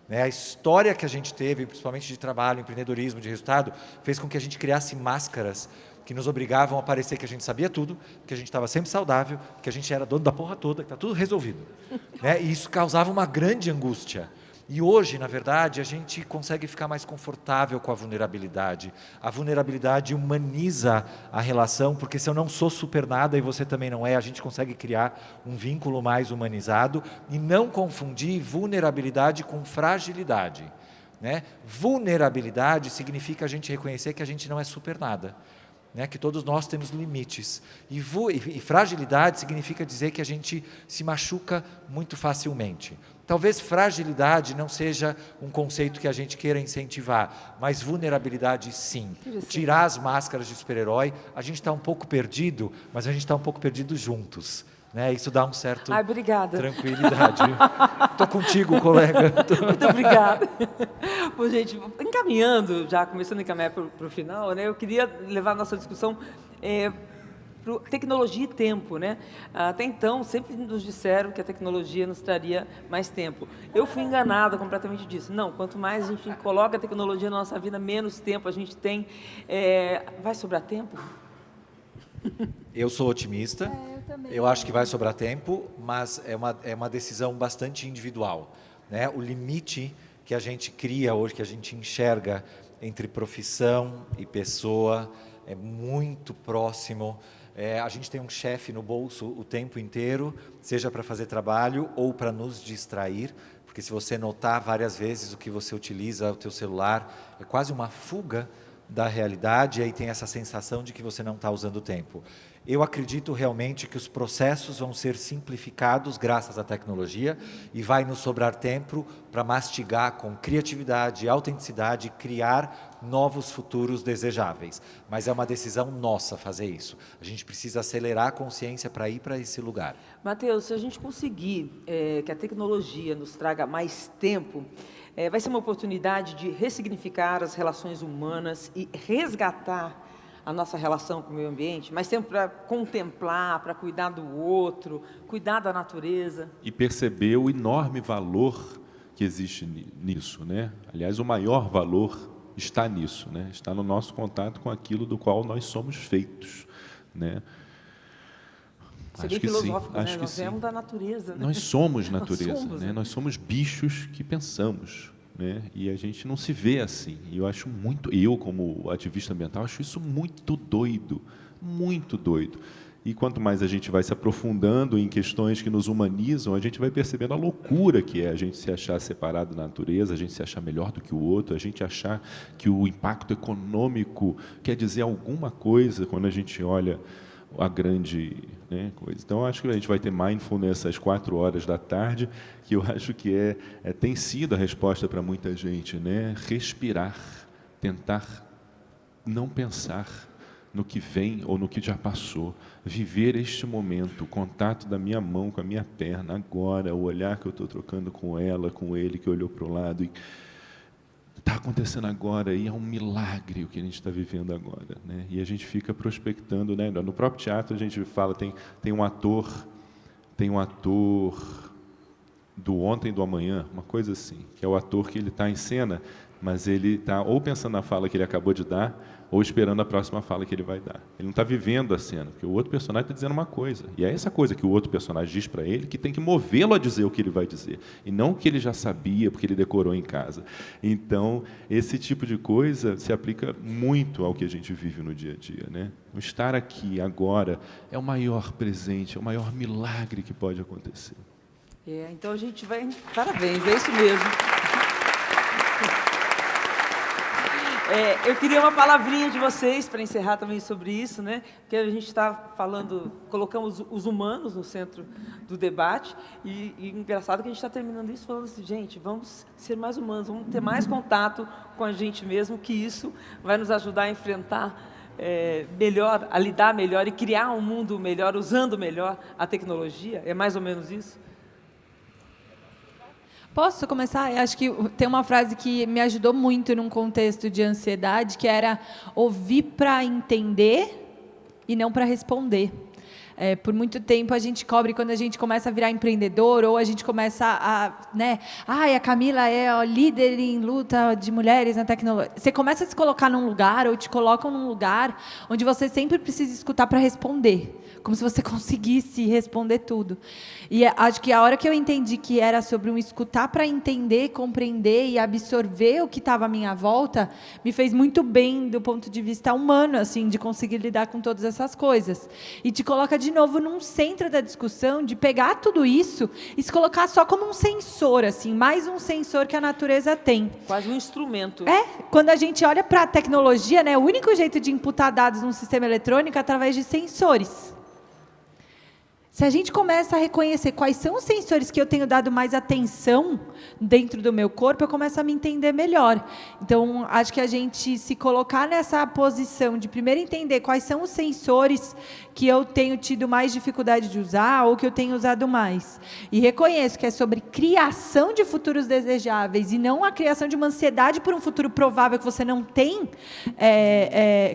Né? A história que a gente teve, principalmente de trabalho, empreendedorismo, de resultado, fez com que a gente criasse máscaras que nos obrigavam a parecer que a gente sabia tudo, que a gente estava sempre saudável, que a gente era dono da porra toda, que está tudo resolvido. Né? E isso causava uma grande angústia. E hoje, na verdade, a gente consegue ficar mais confortável com a vulnerabilidade. A vulnerabilidade humaniza a relação, porque se eu não sou super nada e você também não é, a gente consegue criar um vínculo mais humanizado e não confundir vulnerabilidade com fragilidade. Né? Vulnerabilidade significa a gente reconhecer que a gente não é super nada. Né, que todos nós temos limites. E fragilidade significa dizer que a gente se machuca muito facilmente. Talvez fragilidade não seja um conceito que a gente queira incentivar, mas vulnerabilidade sim. Tirar as máscaras de super-herói, a gente está um pouco perdido, mas a gente está um pouco perdido juntos. Né? Isso dá um certo tranquilidade. Estou contigo, colega. Muito obrigada. Bom, gente, começando a encaminhar para o final, né, eu queria levar a nossa discussão para tecnologia e tempo. Né? Até então, sempre nos disseram que a tecnologia nos traria mais tempo. Eu fui enganada completamente disso. Não, quanto mais a gente coloca a tecnologia na nossa vida, menos tempo a gente tem. Vai sobrar tempo? Eu sou otimista, eu acho que vai sobrar tempo, mas é uma decisão bastante individual. Né? O limite que a gente cria hoje, que a gente enxerga entre profissão e pessoa, é muito próximo. A gente tem um chefe no bolso o tempo inteiro, seja para fazer trabalho ou para nos distrair, porque se você notar várias vezes o que você utiliza, o teu celular, é quase uma fuga da realidade, e aí tem essa sensação de que você não está usando o tempo. Eu acredito realmente que os processos vão ser simplificados graças à tecnologia e vai nos sobrar tempo para mastigar com criatividade, autenticidade e criar novos futuros desejáveis. Mas é uma decisão nossa fazer isso. A gente precisa acelerar a consciência para ir para esse lugar. Matheus, se a gente conseguir que a tecnologia nos traga mais tempo, vai ser uma oportunidade de ressignificar as relações humanas e resgatar a nossa relação com o meio ambiente, mas sempre para contemplar, para cuidar do outro, cuidar da natureza. E perceber o enorme valor que existe nisso, né? Aliás, o maior valor está nisso, né? Está no nosso contato com aquilo do qual nós somos feitos, né? Isso é bem filosófico, né? Nós viemos da natureza. Né? Nós somos natureza, né? Nós somos bichos que pensamos. Né? E a gente não se vê assim. E eu como ativista ambiental, acho isso muito doido, muito doido. E quanto mais a gente vai se aprofundando em questões que nos humanizam, a gente vai percebendo a loucura que é a gente se achar separado da natureza, a gente se achar melhor do que o outro, a gente achar que o impacto econômico quer dizer alguma coisa quando a gente olha a grande, né, coisa. Então, acho que a gente vai ter mindfulness às 4 horas da tarde, que eu acho que tem sido a resposta para muita gente, né? Respirar, tentar não pensar no que vem ou no que já passou, viver este momento, o contato da minha mão com a minha perna agora, o olhar que eu estou trocando com ela, com ele que olhou para o lado, está acontecendo agora e é um milagre o que a gente está vivendo agora, né? E a gente fica prospectando, né? No próprio teatro a gente fala, tem um ator do Ontem do Amanhã, uma coisa assim, que é o ator que ele está em cena, mas ele está ou pensando na fala que ele acabou de dar, ou esperando a próxima fala que ele vai dar. Ele não está vivendo a cena, porque o outro personagem está dizendo uma coisa. E é essa coisa que o outro personagem diz para ele que tem que movê-lo a dizer o que ele vai dizer. E não o que ele já sabia, porque ele decorou em casa. Então, esse tipo de coisa se aplica muito ao que a gente vive no dia a dia, né? O estar aqui, agora, é o maior presente, é o maior milagre que pode acontecer. Então a gente vai... Parabéns, é isso mesmo. Eu queria uma palavrinha de vocês para encerrar também sobre isso, né? Porque a gente está falando, colocamos os humanos no centro do debate e engraçado que a gente está terminando isso falando assim, gente, vamos ser mais humanos, vamos ter mais contato com a gente mesmo, que isso vai nos ajudar a enfrentar melhor, a lidar melhor e criar um mundo melhor, usando melhor a tecnologia. É mais ou menos isso? Posso começar? Eu acho que tem uma frase que me ajudou muito num contexto de ansiedade, que era ouvir para entender e não para responder. Por muito tempo a gente cobre quando a gente começa a virar empreendedor ou a gente começa a Camila é líder em luta de mulheres na tecnologia. Você começa a se colocar num lugar ou te colocam num lugar onde você sempre precisa escutar para responder, como se você conseguisse responder tudo. E acho que a hora que eu entendi que era sobre um escutar para entender, compreender e absorver o que estava à minha volta, me fez muito bem do ponto de vista humano, assim, de conseguir lidar com todas essas coisas. E te coloca de novo num centro da discussão de pegar tudo isso e se colocar só como um sensor, assim, mais um sensor que a natureza tem. Quase um instrumento. Quando a gente olha para a tecnologia, né, o único jeito de imputar dados num sistema eletrônico é através de sensores. Se a gente começa a reconhecer quais são os sensores que eu tenho dado mais atenção dentro do meu corpo, eu começo a me entender melhor. Então, acho que a gente se colocar nessa posição de primeiro entender quais são os sensores que eu tenho tido mais dificuldade de usar ou que eu tenho usado mais. E reconheço que é sobre criação de futuros desejáveis e não a criação de uma ansiedade por um futuro provável que você não tem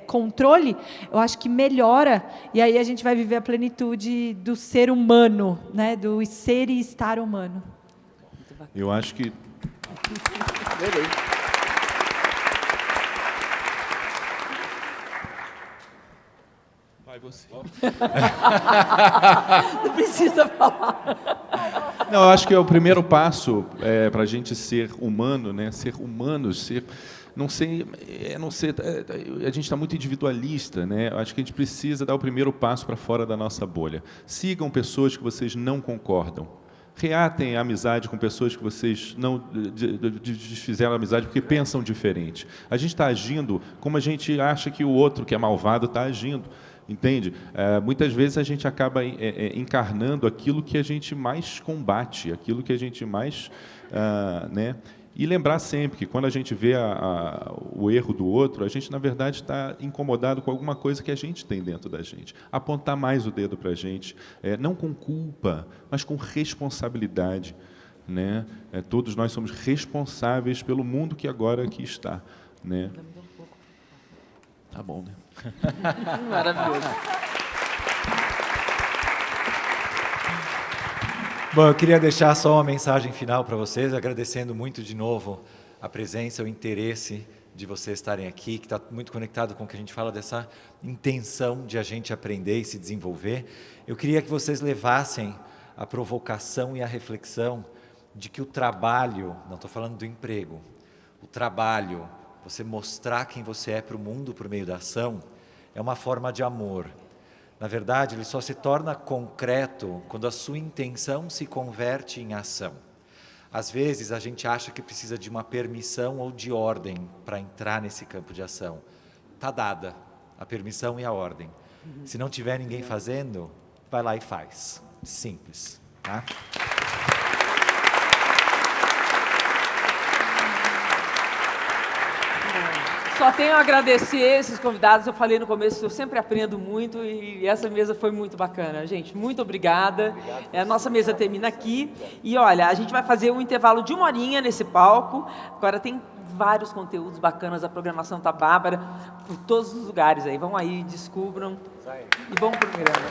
controle, eu acho que melhora. E aí a gente vai viver a plenitude do ser humano, né? Do ser e estar humano. Eu acho que... Vai você. Não precisa falar. Não, eu acho que é o primeiro passo para a gente ser humano, né? Ser humanos, ser... Não sei, a gente está muito individualista, né? Eu acho que a gente precisa dar o primeiro passo para fora da nossa bolha. Sigam pessoas que vocês não concordam. Reatem a amizade com pessoas que vocês não desfizeram a amizade porque pensam diferente. A gente está agindo como a gente acha que o outro, que é malvado, está agindo. Entende? Muitas vezes a gente acaba encarnando aquilo que a gente mais combate, aquilo que a gente mais... né? E lembrar sempre que quando a gente vê o erro do outro, a gente, na verdade, está incomodado com alguma coisa que a gente tem dentro da gente. Apontar mais o dedo para a gente, não com culpa, mas com responsabilidade. Né? Todos nós somos responsáveis pelo mundo que agora aqui está. Né? Tá bom, né? Maravilhoso. Bom, eu queria deixar só uma mensagem final para vocês, agradecendo muito de novo a presença, o interesse de vocês estarem aqui, que está muito conectado com o que a gente fala dessa intenção de a gente aprender e se desenvolver. Eu queria que vocês levassem a provocação e a reflexão de que o trabalho, não estou falando do emprego, o trabalho, você mostrar quem você é para o mundo por meio da ação, é uma forma de amor. Na verdade, ele só se torna concreto quando a sua intenção se converte em ação. Às vezes, a gente acha que precisa de uma permissão ou de ordem para entrar nesse campo de ação. Está dada a permissão e a ordem. Se não tiver ninguém fazendo, vai lá e faz. Simples. Tá? Só tenho a agradecer esses convidados. Eu falei no começo, eu sempre aprendo muito e essa mesa foi muito bacana. Gente, muito obrigada. A nossa mesa termina aqui. E olha, a gente vai fazer um intervalo de 1 horinha nesse palco. Agora tem vários conteúdos bacanas, a programação tá bárbara por todos os lugares aí. Vão aí, descubram. E bom programa.